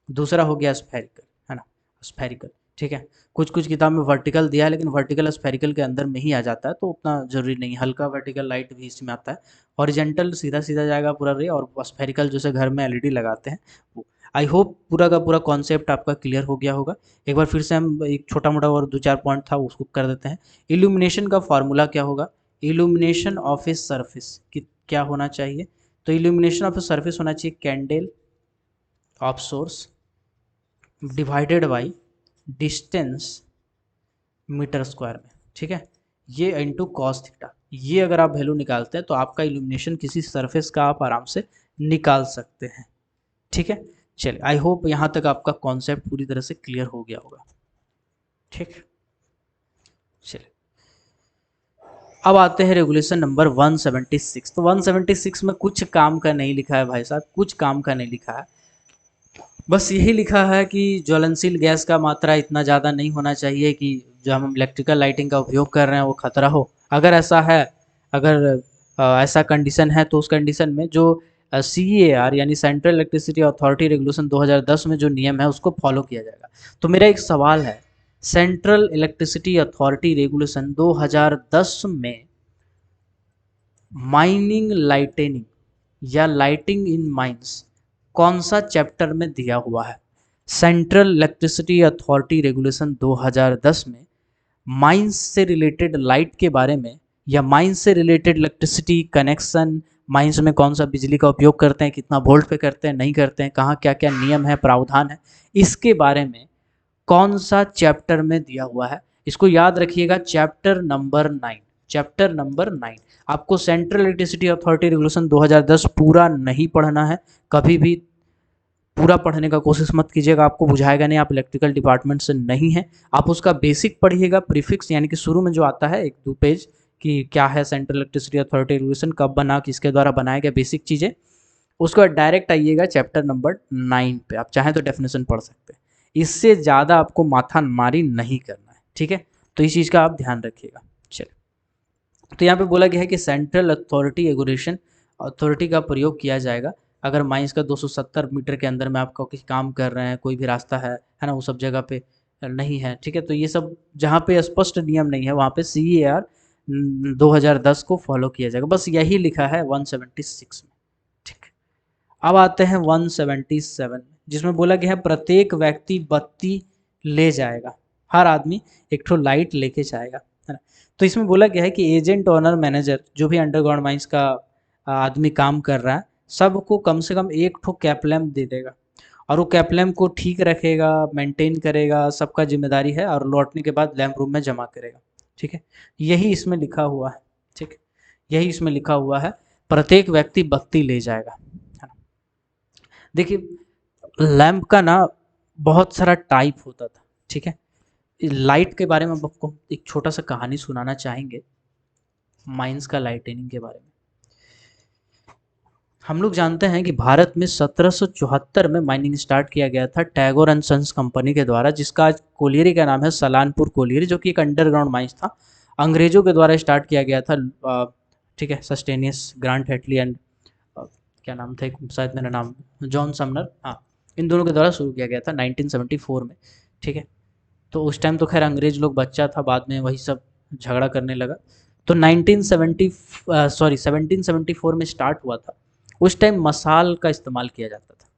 दूसरा हो गया स्फेरिकल, है ना, स्फेरिकल, ठीक है। कुछ कुछ किताब में वर्टिकल दिया है लेकिन वर्टिकल स्फेरिकल के अंदर में ही आ जाता है तो उतना जरूरी नहीं, हल्का वर्टिकल लाइट भी इसमें आता है। हॉरिजेंटल सीधा सीधा जाएगा पूरा रे, और स्फेरिकल जैसे घर में एलईडी लगाते हैं वो। आई होप पूरा का पूरा कॉन्सेप्ट आपका क्लियर हो गया होगा। एक बार फिर से हम एक छोटा मोटा और दो चार पॉइंट था उसको कर देते हैं। इल्यूमिनेशन का फॉर्मूला क्या होगा? इल्यूमिनेशन ऑफ ए सरफेस क्या होना चाहिए? तो इल्यूमिनेशन ऑफ ए सरफेस होना चाहिए candle of source divided by distance metre square में, ठीक है। ये इंटू कॉस थीटा, ये अगर आप वैल्यू निकालते हैं तो आपका इल्यूमिनेशन किसी सरफेस का आप आराम से निकाल सकते हैं, ठीक है। चलिए, आई होप यहाँ तक आपका कॉन्सेप्ट पूरी तरह से क्लियर हो गया होगा, ठीक। चलिए, अब आते हैं रेगुलेशन नंबर 176। तो 176 में कुछ काम का नहीं लिखा है भाई साहब, कुछ काम का नहीं लिखा है। बस यही लिखा है कि ज्वलनशील गैस का मात्रा इतना ज़्यादा नहीं होना चाहिए कि जो हम इलेक्ट्रिकल लाइटिंग का उपयोग कर रहे हैं वो खतरा हो। अगर ऐसा है, अगर ऐसा कंडीशन है तो उस कंडीशन में जो CEAR यानी सेंट्रल इलेक्ट्रिसिटी अथॉरिटी रेगुलेशन 2010 में जो नियम है उसको फॉलो किया जाएगा। तो मेरा एक सवाल है, सेंट्रल इलेक्ट्रिसिटी अथॉरिटी रेगुलेशन 2010 में माइनिंग लाइटनिंग या लाइटिंग इन माइंस कौन सा चैप्टर में दिया हुआ है? सेंट्रल इलेक्ट्रिसिटी अथॉरिटी रेगुलेशन 2010 में माइंस से रिलेटेड लाइट के बारे में या माइंस से रिलेटेड इलेक्ट्रिसिटी कनेक्शन, माइंस में कौन सा बिजली का उपयोग करते हैं, कितना वोल्ट पे करते हैं, नहीं करते हैं, कहाँ क्या क्या नियम है, प्रावधान है, इसके बारे में कौन सा चैप्टर में दिया हुआ है? इसको याद रखिएगा, चैप्टर नंबर 9, चैप्टर नंबर 9। आपको सेंट्रल इलेक्ट्रिसिटी अथॉरिटी रेगुलेशन 2010 पूरा नहीं पढ़ना है, कभी भी पूरा पढ़ने का कोशिश मत कीजिएगा, आपको बुझाएगा नहीं, आप इलेक्ट्रिकल डिपार्टमेंट से नहीं हैं। आप उसका बेसिक पढ़िएगा, प्रीफिक्स यानी कि शुरू में जो आता है 1-2 पेज कि क्या है सेंट्रल इलेक्ट्रिसिटी अथॉरिटी रेगुलेशन, कब बना, किसके द्वारा बनाया गया, बेसिक चीज़ें। उसके बाद डायरेक्ट आइएगा चैप्टर नंबर 9 पे, आप चाहें तो डेफिनेशन पढ़ सकते हैं। इससे ज़्यादा आपको माथा मारी नहीं करना है, ठीक है। तो इस चीज़ का आप ध्यान रखिएगा। चलिए, तो यहाँ पे बोला गया है कि सेंट्रल अथॉरिटी रेगुलेशन अथॉरिटी का प्रयोग किया जाएगा अगर माइंस का 270 मीटर के अंदर में आपका किसी काम कर रहे हैं, कोई भी रास्ता है ना, वो सब जगह पे नहीं है, ठीक है। तो ये सब जहाँ पे स्पष्ट नियम नहीं है वहाँ पे CEAR 2010 को फॉलो किया जाएगा, बस यही लिखा है 176 में, ठीक। अब आते हैं 177 में, जिसमें बोला गया है प्रत्येक व्यक्ति बत्ती ले जाएगा, हर आदमी एक ठो लाइट लेके जाएगा, है ना। तो इसमें बोला गया है कि एजेंट, ओनर, मैनेजर, जो भी अंडरग्राउंड माइंस का आदमी काम कर रहा है, सबको कम से कम एक ठो कैप लैम्प दे देगा और वो कैप लैम्प को ठीक रखेगा, मेंटेन करेगा, सबका जिम्मेदारी है, और लौटने के बाद लैम्प रूम में जमा करेगा, ठीक है। यही इसमें लिखा हुआ है, ठीक, यही इसमें लिखा हुआ है, प्रत्येक व्यक्ति बत्ती ले जाएगा, है ना। देखिए, लैंप का ना बहुत सारा टाइप होता था, ठीक है। लाइट के बारे में हम आपको एक छोटा सा कहानी सुनाना चाहेंगे, माइंस का लाइटनिंग के बारे में। हम लोग जानते हैं कि भारत में 1774 में माइनिंग स्टार्ट किया गया था टैगोर एंड सन्स कंपनी के द्वारा, जिसका आज कोलियरी का नाम है सलानपुर कोलियरी, जो कि एक अंडरग्राउंड माइंस था। अंग्रेजों के द्वारा स्टार्ट किया गया था। ठीक है, सस्टेनियस ग्रांट हेटली एंड क्या नाम था, शायद मेरा नाम जॉन समनर, हाँ, इन दोनों के द्वारा शुरू किया गया था 1974 में। ठीक है, तो उस टाइम तो खैर अंग्रेज लोग बच्चा था, बाद में वही सब झगड़ा करने लगा। तो 1774 में स्टार्ट हुआ था। उस टाइम मसाल का इस्तेमाल किया जाता था।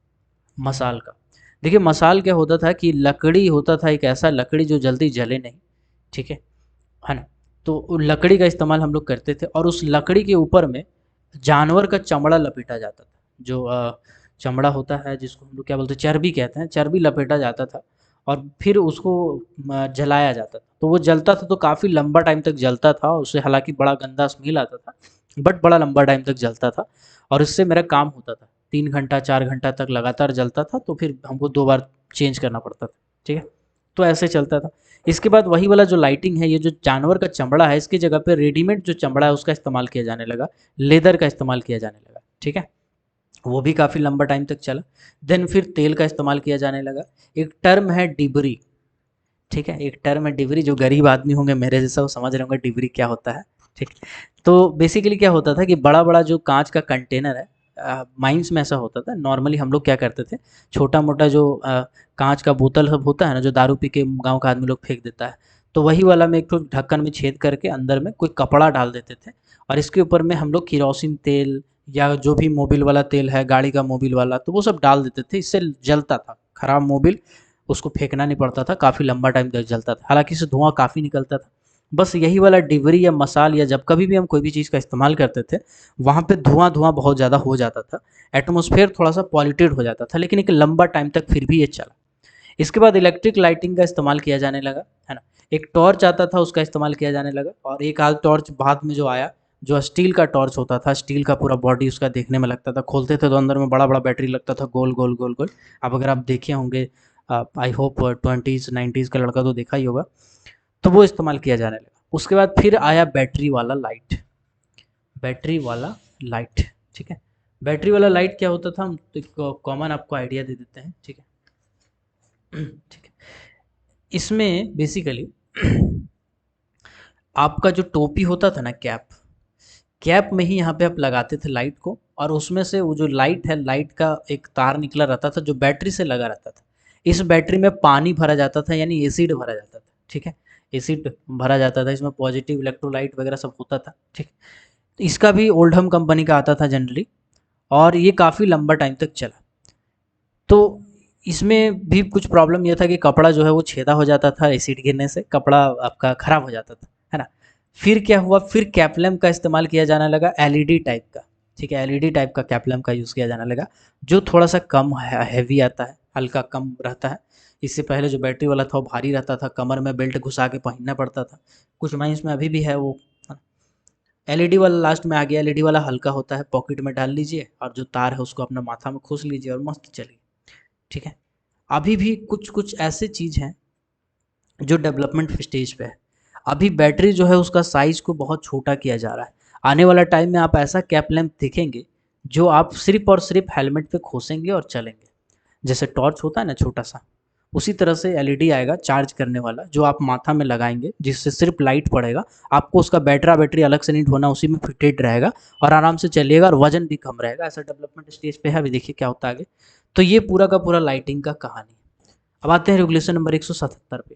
मसाल का, देखिए मसाल क्या होता था कि लकड़ी होता था, एक ऐसा लकड़ी जो जल्दी जले नहीं। ठीक है ना। तो वो लकड़ी का इस्तेमाल हम लोग करते थे, और उस लकड़ी के ऊपर में जानवर का चमड़ा लपेटा जाता था। जो चमड़ा होता है जिसको हम लोग क्या बोलते हैं, चर्बी कहते हैं, चर्बी लपेटा जाता था और फिर उसको जलाया जाता था। तो वो जलता था तो काफ़ी लंबा टाइम तक जलता था, उससे हालांकि बड़ा गंदा स्मेल आता था, बट बड़ा लंबा टाइम तक जलता था। और इससे मेरा काम होता था, 3 घंटा 4 घंटा तक लगातार जलता था, तो फिर हमको 2 बार चेंज करना पड़ता था। ठीक है, तो ऐसे चलता था। इसके बाद वही वाला जो लाइटिंग है, ये जो जानवर का चमड़ा है, इसकी जगह पे रेडीमेड जो चमड़ा है उसका इस्तेमाल किया जाने लगा, लेदर का इस्तेमाल किया जाने लगा। ठीक है, वो भी काफ़ी लंबा टाइम तक चला। देन फिर तेल का इस्तेमाल किया जाने लगा। एक टर्म है डिबरी। ठीक है, एक टर्म है डिबरी, जो गरीब आदमी होंगे मेरे जैसा वो समझ रहे होंगे डिबरी क्या होता है। ठीक, तो बेसिकली क्या होता था कि बड़ा बड़ा जो कांच का कंटेनर है, माइंस में ऐसा होता था। नॉर्मली हम लोग क्या करते थे, छोटा मोटा जो कांच का बोतल सब होता है ना, जो दारू पी के गांव का आदमी लोग फेंक देता है, तो वही वाला में एक तो ढक्कन में छेद करके अंदर में कोई कपड़ा डाल देते थे, और इसके ऊपर में हम लोग केरोसिन तेल या जो भी मोबिल वाला तेल है, गाड़ी का मोबिल वाला, तो वो सब डाल देते थे। इससे जलता था खराब मोबिल, उसको फेंकना नहीं पड़ता था, काफ़ी लंबा टाइम तक जलता था, हालांकि इससे धुआं काफ़ी निकलता था। बस यही वाला डिबरी या मसाल, या जब कभी भी हम कोई भी चीज़ का इस्तेमाल करते थे, वहाँ पे धुआं धुआं बहुत ज़्यादा हो जाता था, एटमॉस्फेयर थोड़ा सा पॉल्यूटेड हो जाता था, लेकिन एक लंबा टाइम तक फिर भी ये चला। इसके बाद इलेक्ट्रिक लाइटिंग का इस्तेमाल किया जाने लगा, है ना। एक टॉर्च आता था, उसका इस्तेमाल किया जाने लगा, और एक आध टॉर्च बाद में जो आया, जो स्टील का टॉर्च होता था, स्टील का पूरा बॉडी उसका देखने में लगता था, खोलते थे तो अंदर में बड़ा बड़ा बैटरी लगता था, गोल गोल गोल गोल। अब अगर आप देखे होंगे, आई होप 20s 90s का लड़का तो देखा ही होगा, तो वो इस्तेमाल किया जाने लगा। उसके बाद फिर आया बैटरी वाला लाइट। बैटरी वाला लाइट, ठीक है। बैटरी वाला लाइट क्या होता था, हम एक कॉमन आपको आइडिया दे देते हैं। ठीक है, ठीक है। इसमें बेसिकली आपका जो टोपी होता था ना, कैप, कैप में ही यहाँ पे आप लगाते थे लाइट को, और उसमें से वो जो लाइट है, लाइट का एक तार निकला रहता था जो बैटरी से लगा रहता था। इस बैटरी में पानी भरा जाता था, यानी एसिड भरा जाता था। ठीक है, एसिड भरा जाता था, इसमें पॉजिटिव इलेक्ट्रोलाइट वगैरह सब होता था। ठीक, तो इसका भी ओल्डहम कंपनी का आता था जनरली, और ये काफ़ी लंबा टाइम तक चला। तो इसमें भी कुछ प्रॉब्लम ये था कि कपड़ा जो है वो छेदा हो जाता था, एसिड गिरने से कपड़ा आपका ख़राब हो जाता था, है ना। फिर क्या हुआ, फिर कैपलम का इस्तेमाल किया जाने लगा, एलईडी टाइप का। ठीक है, एलईडी टाइप का कैपलम का यूज़ किया जाने लगा, जो थोड़ा सा कम हैवी आता है, हल्का कम रहता है। इससे पहले जो बैटरी वाला था वो भारी रहता था, कमर में बेल्ट घुसा के पहनना पड़ता था। कुछ माइंस में अभी भी है वो। एलईडी वाला लास्ट में आ गया। एलईडी वाला हल्का होता है, पॉकेट में डाल लीजिए, और जो तार है उसको अपना माथा में खोस लीजिए और मस्त चलिए। ठीक है, अभी भी कुछ कुछ ऐसे चीज़ हैं जो डेवलपमेंट स्टेज पे है। अभी बैटरी जो है उसका साइज़ को बहुत छोटा किया जा रहा है। आने वाला टाइम में आप ऐसा कैप लैंप देखेंगे जो आप सिर्फ और सिर्फ हेलमेट पे खोसेंगे और चलेंगे। जैसे टॉर्च होता है ना छोटा सा, उसी तरह से एलईडी आएगा चार्ज करने वाला, जो आप माथा में लगाएंगे, जिससे सिर्फ लाइट पड़ेगा, आपको उसका बैटरी अलग से नहीं ढोना, उसी में फिटेड रहेगा, और आराम से चलिएगा, और वजन भी कम रहेगा। ऐसा डेवलपमेंट स्टेज पे है, अभी देखिए क्या होता है आगे। तो ये पूरा का पूरा लाइटिंग का कहानी है। अब आते हैं रेगुलेशन नंबर 177 पे।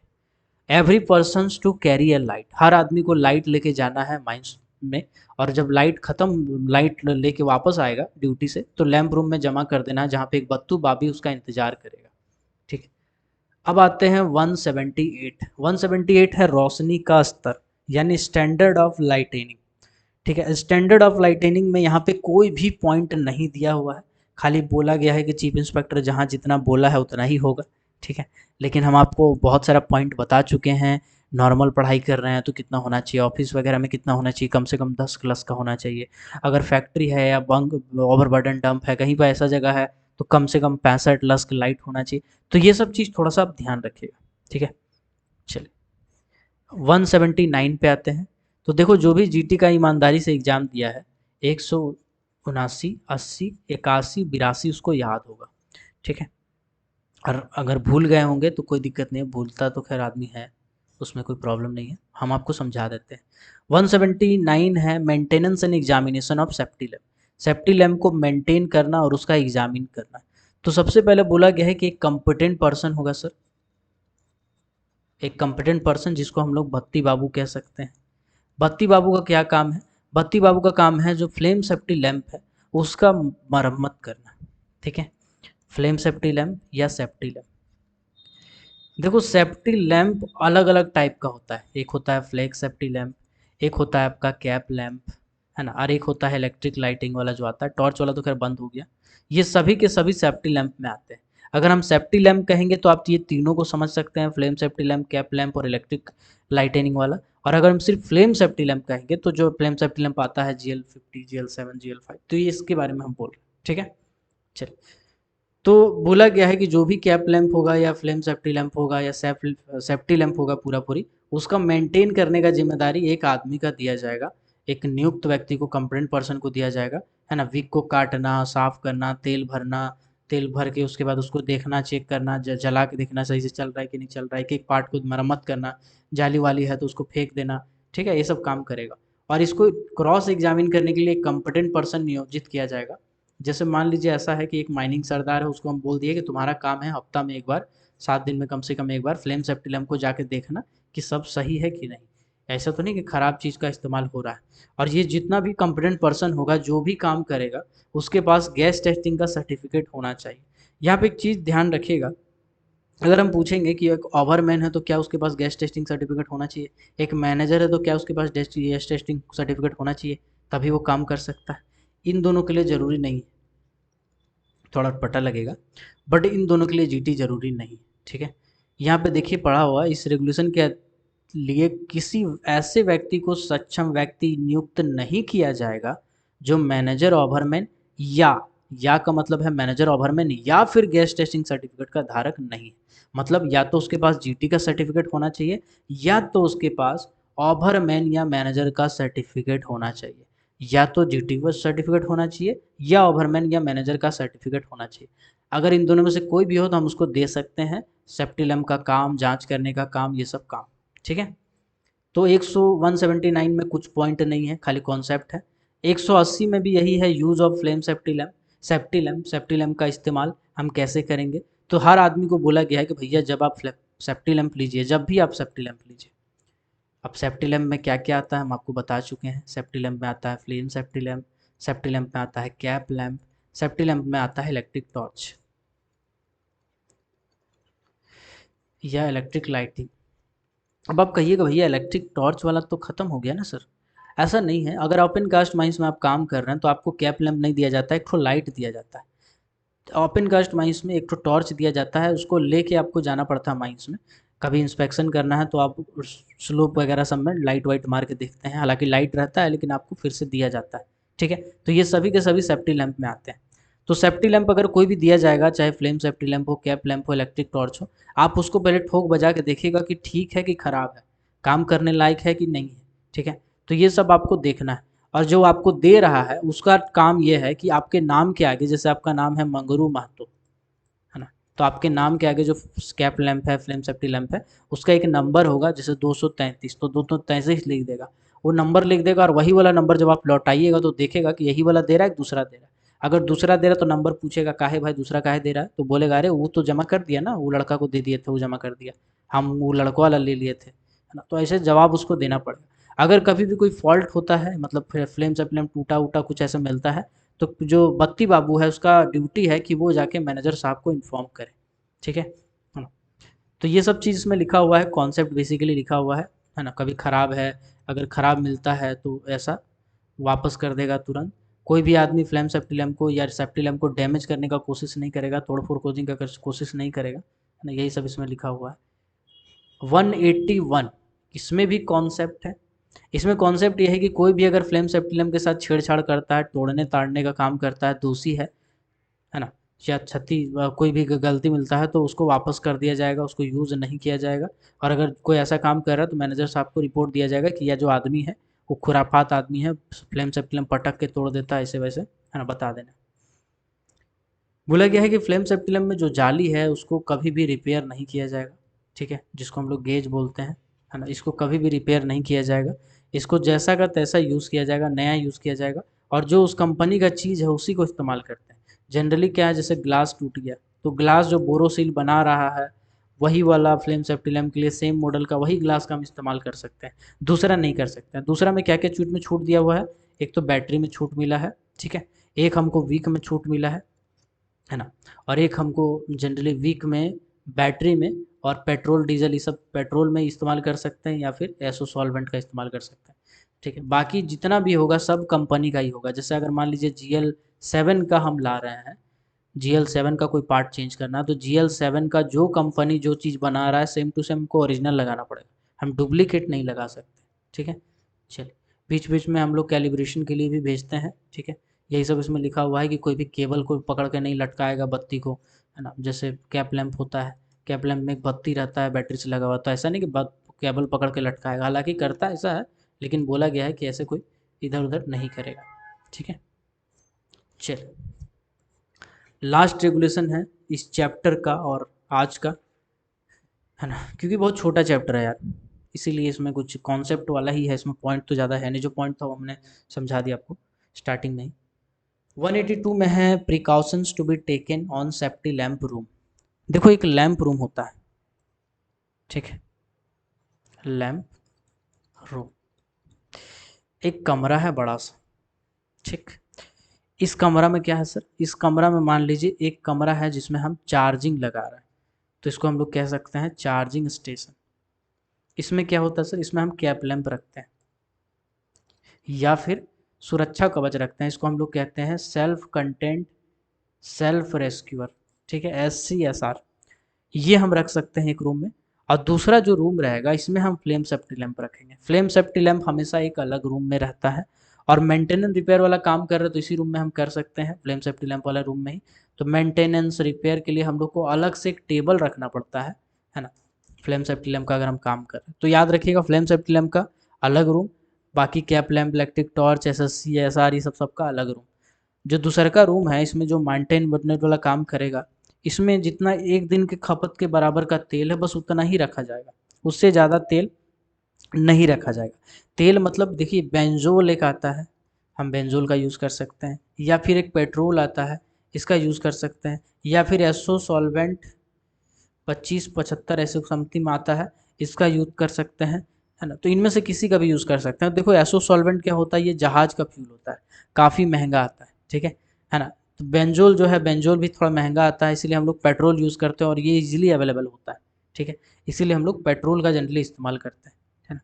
Every person to carry a light, हर आदमी को लाइट लेके जाना है माइंस में, और जब लाइट खत्म, लाइट लेके वापस आएगा ड्यूटी से, तो लैंप रूम में जमा कर देना है, जहाँ पे एक बत्तू बाबी उसका इंतजार करेगा। ठीक है, अब आते हैं 178। 178 है रोशनी का स्तर, यानी स्टैंडर्ड ऑफ लाइटनिंग। ठीक है, स्टैंडर्ड ऑफ लाइटनिंग में यहाँ पे कोई भी पॉइंट नहीं दिया हुआ है, खाली बोला गया है कि चीफ इंस्पेक्टर जहाँ जितना बोला है उतना ही होगा। ठीक है, लेकिन हम आपको बहुत सारा पॉइंट बता चुके हैं। नॉर्मल पढ़ाई कर रहे हैं तो कितना होना चाहिए, ऑफिस वगैरह में कितना होना चाहिए, कम से कम 10 क्लास का होना चाहिए। अगर फैक्ट्री है या बंक ओवरबर्डन डंप है, कहीं पर ऐसा जगह है, तो कम से कम 65 लस्क लाइट होना चाहिए। तो ये सब चीज़ थोड़ा सा आप ध्यान रखिएगा। ठीक है, चलिए। 179 पे आते हैं। तो देखो जो भी जीटी का ईमानदारी से एग्ज़ाम दिया है 179, 80, 81, 82 उसको याद होगा, ठीक है। और अगर भूल गए होंगे तो कोई दिक्कत नहीं है, भूलता तो खैर आदमी है, उसमें कोई प्रॉब्लम नहीं है, हम आपको समझा देते हैं। 179 है maintenance and examination of safety lamp. Safety lamp को मेंटेन करना और उसका एग्जामिन करना। तो सबसे पहले बोला गया है कि एक कंपिटेंट पर्सन होगा सर, एक कंपिटेंट पर्सन जिसको हम लोग बत्ती बाबू कह सकते हैं। बत्ती बाबू का क्या काम है? बत्ती बाबू का काम है जो फ्लेम सेफ्टी लैंप है उसका मरम्मत करना, ठीक है। फ्लेम सेफ्टी लैंप या सेफ्टी लैंप, देखो सेफ्टी लैंप अलग अलग टाइप का होता है। एक होता है फ्लैग सेफ्टी लैंप, एक होता है आपका कैप लैंप, है ना, और एक होता है इलेक्ट्रिक लाइटिंग वाला जो आता है। टॉर्च वाला तो खैर बंद हो गया। ये सभी के सभी सेफ्टी लैंप में आते हैं। अगर हम सेफ्टी लैंप कहेंगे तो आप ये तीनों को समझ सकते हैं, flame safety lamp, cap lamp और इलेक्ट्रिक लाइटनिंग वाला। और अगर हम सिर्फ फ्लेम सेफ्टी लैंप कहेंगे तो जो फ्लेम सेफ्टी लैंप आता है GL50, GL7, GL5, तो ये इसके बारे में हम बोल रहे हैं, ठीक है। चलिए, तो बोला गया है कि जो भी कैप लैंप होगा या फ्लेम सेफ्टी लैंप होगा या सेफ्टी लैंप होगा पूरा पूरी, उसका मेंटेन करने का जिम्मेदारी एक आदमी का दिया जाएगा, एक नियुक्त व्यक्ति को, कंप्टेंट पर्सन को दिया जाएगा, है ना। विक को काटना, साफ करना, तेल भरना, तेल भर के उसके बाद उसको देखना, चेक करना, जला के देखना सही से चल रहा है कि नहीं चल रहा है, एक एक पार्ट को मरम्मत करना, जाली वाली है तो उसको फेंक देना, ठीक है, ये सब काम करेगा। और इसको क्रॉस एग्जामिन करने के लिए एक कंपिटेंट पर्सन नियोजित किया जाएगा। जैसे मान लीजिए ऐसा है कि एक माइनिंग सरदार है, उसको हम बोल दिए कि तुम्हारा काम है हफ्ता में एक बार, 7 दिन में कम से कम एक बार फ्लेम सेफ्टी लैंप को जाके देखना कि सब सही है कि नहीं, ऐसा तो नहीं कि खराब चीज़ का इस्तेमाल हो रहा है। और ये जितना भी कंपिटेंट पर्सन होगा जो भी काम करेगा उसके पास गैस टेस्टिंग का सर्टिफिकेट होना चाहिए। यहाँ पे एक चीज़ ध्यान रखिएगा, अगर हम पूछेंगे कि एक ओवरमैन है तो क्या उसके पास गैस टेस्टिंग सर्टिफिकेट होना चाहिए, एक मैनेजर है तो क्या उसके पास गैस टेस्टिंग सर्टिफिकेट होना चाहिए, तभी वो काम कर सकता है। इन दोनों के लिए ज़रूरी नहीं है, थोड़ा पता लगेगा, बट इन दोनों के लिए जीटी जरूरी नहीं, ठीक है। यहाँ पे देखिए पढ़ा हुआ, इस रेगुलेशन के लिए किसी ऐसे व्यक्ति को सक्षम व्यक्ति नियुक्त नहीं किया जाएगा जो मैनेजर ओवरमैन या का मतलब है मैनेजर ओवरमैन या फिर गैस टेस्टिंग सर्टिफिकेट का धारक नहीं है। मतलब या तो उसके पास जीटी का सर्टिफिकेट होना चाहिए या तो उसके पास ओवरमैन या मैनेजर का सर्टिफिकेट होना चाहिए, या तो जीटी का सर्टिफिकेट होना चाहिए या ओवरमैन या मैनेजर का सर्टिफिकेट होना चाहिए। अगर इन दोनों में से कोई भी हो तो हम उसको दे सकते हैं सेफ्टी लैम्प का काम, जांच करने का काम, ये सब काम, ठीक है। तो 179 में कुछ पॉइंट नहीं है, खाली कॉन्सेप्ट है। 180 में भी यही है, use of flame safety lamp. Safety lamp का इस्तेमाल हम कैसे करेंगे, तो हर आदमी को बोला गया है कि भैया जब आप सेफ्टी लैम्प लीजिए, जब भी आप सेफ्टी लैम्प लीजिए। अब सेफ्टी लैम्प में क्या क्या आता है हम आपको बता चुके हैं। सेफ्टी लैम्प में आता है flame safety lamp, safety lamp में आता है कैप लैम्प, सेफ्टी लैम्प में आता है इलेक्ट्रिक टॉर्च या इलेक्ट्रिक लाइटिंग। अब आप कहिएगा भैया इलेक्ट्रिक टॉर्च वाला तो ख़त्म हो गया ना सर। ऐसा नहीं है, अगर ओपन कास्ट माइंस में आप काम कर रहे हैं तो आपको कैप लैम्प नहीं दिया जाता है, एक ठो लाइट दिया जाता है। ओपन कास्ट माइंस में एक ठो टॉर्च दिया जाता है, उसको लेके आपको जाना पड़ता है माइंस में। कभी इंस्पेक्शन करना है तो आप स्लोप वगैरह सब में लाइट वाइट मार के देखते हैं, हालांकि लाइट रहता है लेकिन आपको फिर से दिया जाता है, ठीक है। तो ये सभी के सभी सेफ्टी लैंप में आते हैं। तो सेफ्टी लैंप अगर कोई भी दिया जाएगा, चाहे फ्लेम सेफ्टी लैंप हो, कैप लैंप हो, इलेक्ट्रिक टॉर्च हो, आप उसको पहले ठोक बजा के देखिएगा कि ठीक है कि ख़राब है, काम करने लायक है कि नहीं है, ठीक है। तो ये सब आपको देखना है। और जो आपको दे रहा है उसका काम ये है कि आपके नाम के आगे, जैसे आपका नाम है मंगरू महतो, है ना, तो आपके नाम के आगे जो कैप लैंप है, फ्लेम सेफ्टी लैंप है, उसका एक नंबर होगा, जैसे 233, तो 233 लिख देगा, वो नंबर लिख देगा। और वही वाला नंबर जब आप लौटाइएगा तो देखेगा कि यही वाला दे रहा है, दूसरा दे रहा है। अगर दूसरा दे रहा है तो नंबर पूछेगा काहे भाई दूसरा काहे दे रहा है, तो बोलेगा अरे वो तो जमा कर दिया ना, वो लड़का को दे दिए थे, वो जमा कर दिया, हम वो लड़का वाला ले लिए थे, है ना। तो ऐसे जवाब उसको देना पड़ेगा। अगर कभी भी कोई फॉल्ट होता है, मतलब फ्लेम सेफ्टी लैंप टूटा उटा कुछ ऐसा मिलता है, तो जो बत्ती बाबू है उसका ड्यूटी है कि वो जाके मैनेजर साहब को इन्फॉर्म करे, ठीक है ना। तो ये सब चीज़ इसमें लिखा हुआ है, कॉन्सेप्ट बेसिकली लिखा हुआ है ना। कभी ख़राब है, अगर ख़राब मिलता है तो ऐसा वापस कर देगा तुरंत। कोई भी आदमी फ्लेम सेफ्टी लैम्प को या सेफ्टी लैम्प को डैमेज करने का कोशिश नहीं करेगा, तोड़ फोड़ कोजिंग का कोशिश नहीं करेगा, है ना। यही सब इसमें लिखा हुआ है। 181, इसमें भी कॉन्सेप्ट है। इसमें कॉन्सेप्ट ये है कि कोई भी अगर फ्लेम सेफ्टी लैम्प के साथ छेड़छाड़ करता है, तोड़ने ताड़ने का काम करता है, दोषी है ना। या कोई भी गलती मिलता है तो उसको वापस कर दिया जाएगा, उसको यूज़ नहीं किया जाएगा। और अगर कोई ऐसा काम कर रहा है तो मैनेजर साहब को रिपोर्ट दिया जाएगा कि यह जो आदमी है वो खुरापात आदमी है, फ्लेम सेफ्टी लैम्प पटक के तोड़ देता है, ऐसे वैसे, है ना, बता देना। बोला गया है कि फ्लेम सेफ्टी लैम्प में जो जाली है उसको कभी भी रिपेयर नहीं किया जाएगा, ठीक है, जिसको हम लोग गेज बोलते हैं, है ना, इसको कभी भी रिपेयर नहीं किया जाएगा। इसको जैसा का तैसा यूज़ किया जाएगा, नया यूज़ किया जाएगा। और जो उस कंपनी का चीज़ है उसी को इस्तेमाल करते हैं। जनरली क्या है, जैसे ग्लास टूट गया तो ग्लास जो बोरोसिल बना रहा है वही वाला फ्लेम सेफ्टी लैम्प के लिए सेम मॉडल का वही ग्लास का हम इस्तेमाल कर सकते हैं, दूसरा नहीं कर सकते हैं। दूसरा में क्या क्या छूट में छूट दिया हुआ है, एक तो बैटरी में छूट मिला है, ठीक है, एक हमको वीक में छूट मिला है ना, और एक हमको जनरली वीक में बैटरी में, और पेट्रोल डीजल ये सब पेट्रोल में इस्तेमाल कर सकते हैं या फिर एसओ सॉल्वेंट का इस्तेमाल कर सकते हैं, ठीक है। बाकी जितना भी होगा सब कंपनी का ही होगा। जैसे अगर मान लीजिए GL7 का हम ला रहे हैं, GL7 का कोई पार्ट चेंज करना है तो GL7 का जो कंपनी जो चीज़ बना रहा है सेम टू सेम को ओरिजिनल लगाना पड़ेगा, हम डुप्लीकेट नहीं लगा सकते, ठीक है। चलिए, बीच बीच में हम लोग कैलिब्रेशन के लिए भी भेजते हैं, ठीक है। यही सब इसमें लिखा हुआ है कि कोई भी केबल को पकड़ के नहीं लटकाएगा बत्ती को, है ना, जैसे कैप लैंप होता है, कैप लैंप में एक बत्ती रहता है बैटरी से लगा हुआ, तो ऐसा नहीं कि केबल पकड़ के लटकाएगा, हालांकि करता ऐसा है, लेकिन बोला गया है कि ऐसे कोई इधर उधर नहीं करेगा, ठीक है। चलिए, लास्ट रेगुलेशन है इस चैप्टर का और आज का, है ना, क्योंकि बहुत छोटा चैप्टर है यार, इसीलिए इसमें कुछ कॉन्सेप्ट वाला ही है, इसमें पॉइंट तो ज़्यादा है नहीं, जो पॉइंट था वो हमने समझा दिया आपको स्टार्टिंग में ही। 182 में है precautions to be taken on safety lamp room. देखो एक लैम्प रूम होता है, ठीक है, लैम्प रूम एक कमरा है बड़ा सा, ठीक। इस कमरा में क्या है सर, इस कमरा में मान लीजिए एक कमरा है जिसमें हम चार्जिंग लगा रहे हैं, तो इसको हम लोग कह सकते हैं चार्जिंग स्टेशन। इसमें क्या होता है सर, इसमें हम कैप लैंप रखते हैं या फिर सुरक्षा कवच रखते हैं, इसको हम लोग कहते हैं सेल्फ कंटेंट सेल्फ रेस्क्यूअर, ठीक है, SCSR। ये हम रख सकते हैं एक रूम में। और दूसरा जो रूम रहेगा इसमें हम फ्लेम सेफ्टी लैंप रखेंगे। फ्लेम सेफ्टी लैंप हमेशा एक अलग रूम में रहता है, और मेंटेनेंस रिपेयर वाला काम कर रहे हैं तो इसी रूम में हम कर सकते हैं, फ्लेम सेफ्टी लैंप वाला रूम में ही। तो मेंटेनेंस रिपेयर के लिए हम लोग को अलग से एक टेबल रखना पड़ता है ना, फ्लेम सेफ्टी लैंप का अगर हम काम कर रहे हैं तो याद रखिएगा फ्लेम सेफ्टी लैंप का अलग रूम, बाकी cap lamp electric torch SSC SR ये सब सबका अलग रूम। जो दूसरा का रूम है इसमें जो मेंटेन बनने वाला काम करेगा, इसमें जितना एक दिन के खपत के बराबर का तेल है बस उतना ही रखा जाएगा, उससे ज़्यादा तेल नहीं रखा जाएगा। तेल मतलब देखिए बेंजोल एक आता है, हम बेंजोल का यूज़ कर सकते हैं, या फिर एक पेट्रोल आता है इसका यूज़ कर सकते हैं, या फिर एसओ सॉल्वेंट 25-75 ऐसे समथिंग आता है, इसका यूज़ कर सकते हैं, है ना। तो इनमें से किसी का भी यूज़ कर सकते हैं। देखो एसओ सॉल्वेंट क्या होता है, ये जहाज़ का फ्यूल होता है, काफ़ी महंगा आता है, ठीक है ना। तो बेंजोल जो है, बेंजोल भी थोड़ा महंगा आता है, इसलिए हम लोग पेट्रोल यूज़ करते हैं और ये इजीली अवेलेबल होता है, ठीक है, इसीलिए हम लोग पेट्रोल का जनरली इस्तेमाल करते हैं, है ना।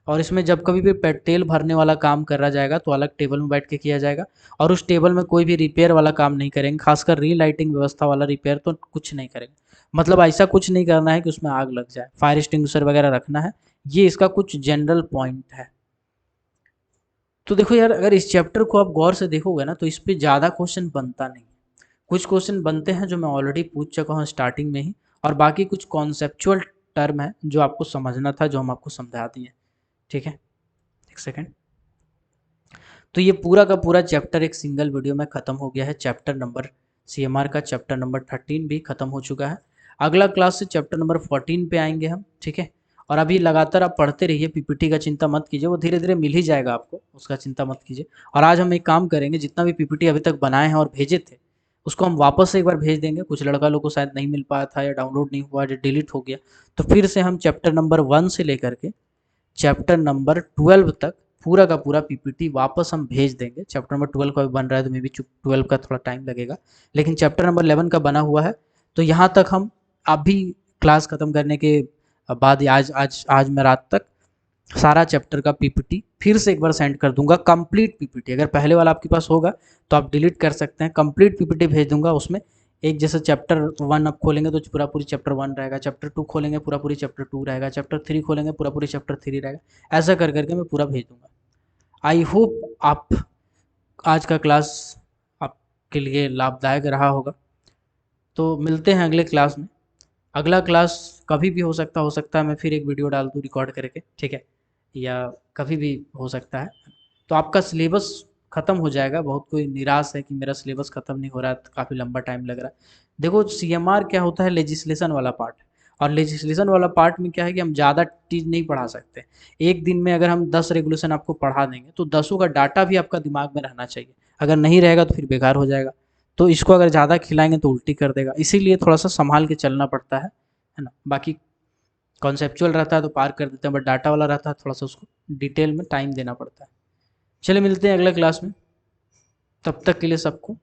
और इसमें जब कभी भी तेल भरने वाला काम करा जाएगा तो अलग टेबल में बैठ के किया जाएगा, और उस टेबल में कोई भी रिपेयर वाला काम नहीं करेंगे, खासकर रीलाइटिंग व्यवस्था वाला रिपेयर तो कुछ नहीं करेंगे। मतलब ऐसा कुछ नहीं करना है कि उसमें आग लग जाए, फायर एक्सटिंग्विशर वगैरह रखना है, ये इसका कुछ जनरल पॉइंट है। तो देखो यार, अगर इस चैप्टर को आप गौर से देखोगे ना तो इस पे ज़्यादा क्वेश्चन बनता नहीं, कुछ क्वेश्चन बनते हैं जो मैं ऑलरेडी पूछ चुका हूँ स्टार्टिंग में ही, और बाकी कुछ कॉन्सेप्चुअल टर्म है जो आपको समझना था, जो हम आपको समझा दिए, ठीक है। एक सेकेंड। तो ये पूरा का पूरा चैप्टर एक सिंगल वीडियो में ख़त्म हो गया है। चैप्टर नंबर CMR का चैप्टर नंबर 13 भी ख़त्म हो चुका है। अगला क्लास से चैप्टर नंबर 14 पे आएंगे हम, ठीक है। और अभी लगातार आप पढ़ते रहिए, PPT का चिंता मत कीजिए, वो धीरे धीरे मिल ही जाएगा आपको, उसका चिंता मत कीजिए। और आज हम एक काम करेंगे, जितना भी PPT अभी तक बनाए हैं और भेजे थे उसको हम वापस से एक बार भेज देंगे। कुछ लड़का लोग को शायद नहीं मिल पाया था या डाउनलोड नहीं हुआ या डिलीट हो गया, तो फिर से हम चैप्टर नंबर 1 से लेकर के चैप्टर नंबर 12 तक पूरा का पूरा PPT वापस हम भेज देंगे। चैप्टर नंबर 12 का भी बन रहा है तो मे बी 12 का थोड़ा टाइम लगेगा, लेकिन चैप्टर नंबर 11 का बना हुआ है। तो यहाँ तक हम अभी क्लास ख़त्म करने के बाद आज आज आज मैं रात तक सारा चैप्टर का PPT फिर से एक बार सेंड कर दूंगा, कंप्लीट PPT। अगर पहले वाला आपके पास होगा तो आप डिलीट कर सकते हैं, कंप्लीट PPT भेज दूंगा। उसमें एक जैसे चैप्टर 1 आप खोलेंगे तो पूरा पूरी चैप्टर 1 रहेगा, चैप्टर 2 खोलेंगे पूरा पूरी चैप्टर 2 रहेगा, चैप्टर 3 खोलेंगे पूरा पूरी चैप्टर 3 रहेगा, ऐसा कर करके मैं पूरा भेज दूंगा। आई होप आप आज का क्लास आपके लिए लाभदायक रहा होगा। तो मिलते हैं अगले क्लास में। अगला क्लास कभी भी हो सकता है मैं फिर एक वीडियो डाल दूँ रिकॉर्ड करके, ठीक है, या कभी भी हो सकता है। तो आपका सिलेबस ख़त्म हो जाएगा। बहुत कोई निराश है कि मेरा सिलेबस ख़त्म नहीं हो रहा है, तो काफ़ी लंबा टाइम लग रहा है। देखो सीएमआर क्या होता है, लेजिस्लेशन वाला पार्ट है, और लेजिस्लेशन वाला पार्ट में क्या है कि हम ज़्यादा चीज़ नहीं पढ़ा सकते। एक दिन में अगर हम 10 रेगुलेशन आपको पढ़ा देंगे तो 10 का डाटा भी आपका दिमाग में रहना चाहिए। अगर नहीं रहेगा तो फिर बेकार हो जाएगा। तो इसको अगर ज़्यादा खिलाएंगे तो उल्टी कर देगा, इसीलिए थोड़ा सा संभाल के चलना पड़ता है ना। बाकी कॉन्सेप्चुअल रहता है तो पार कर देते हैं, बट डाटा वाला रहता है थोड़ा सा उसको डिटेल में टाइम देना पड़ता है। चलिए मिलते हैं अगले क्लास में, तब तक के लिए सबको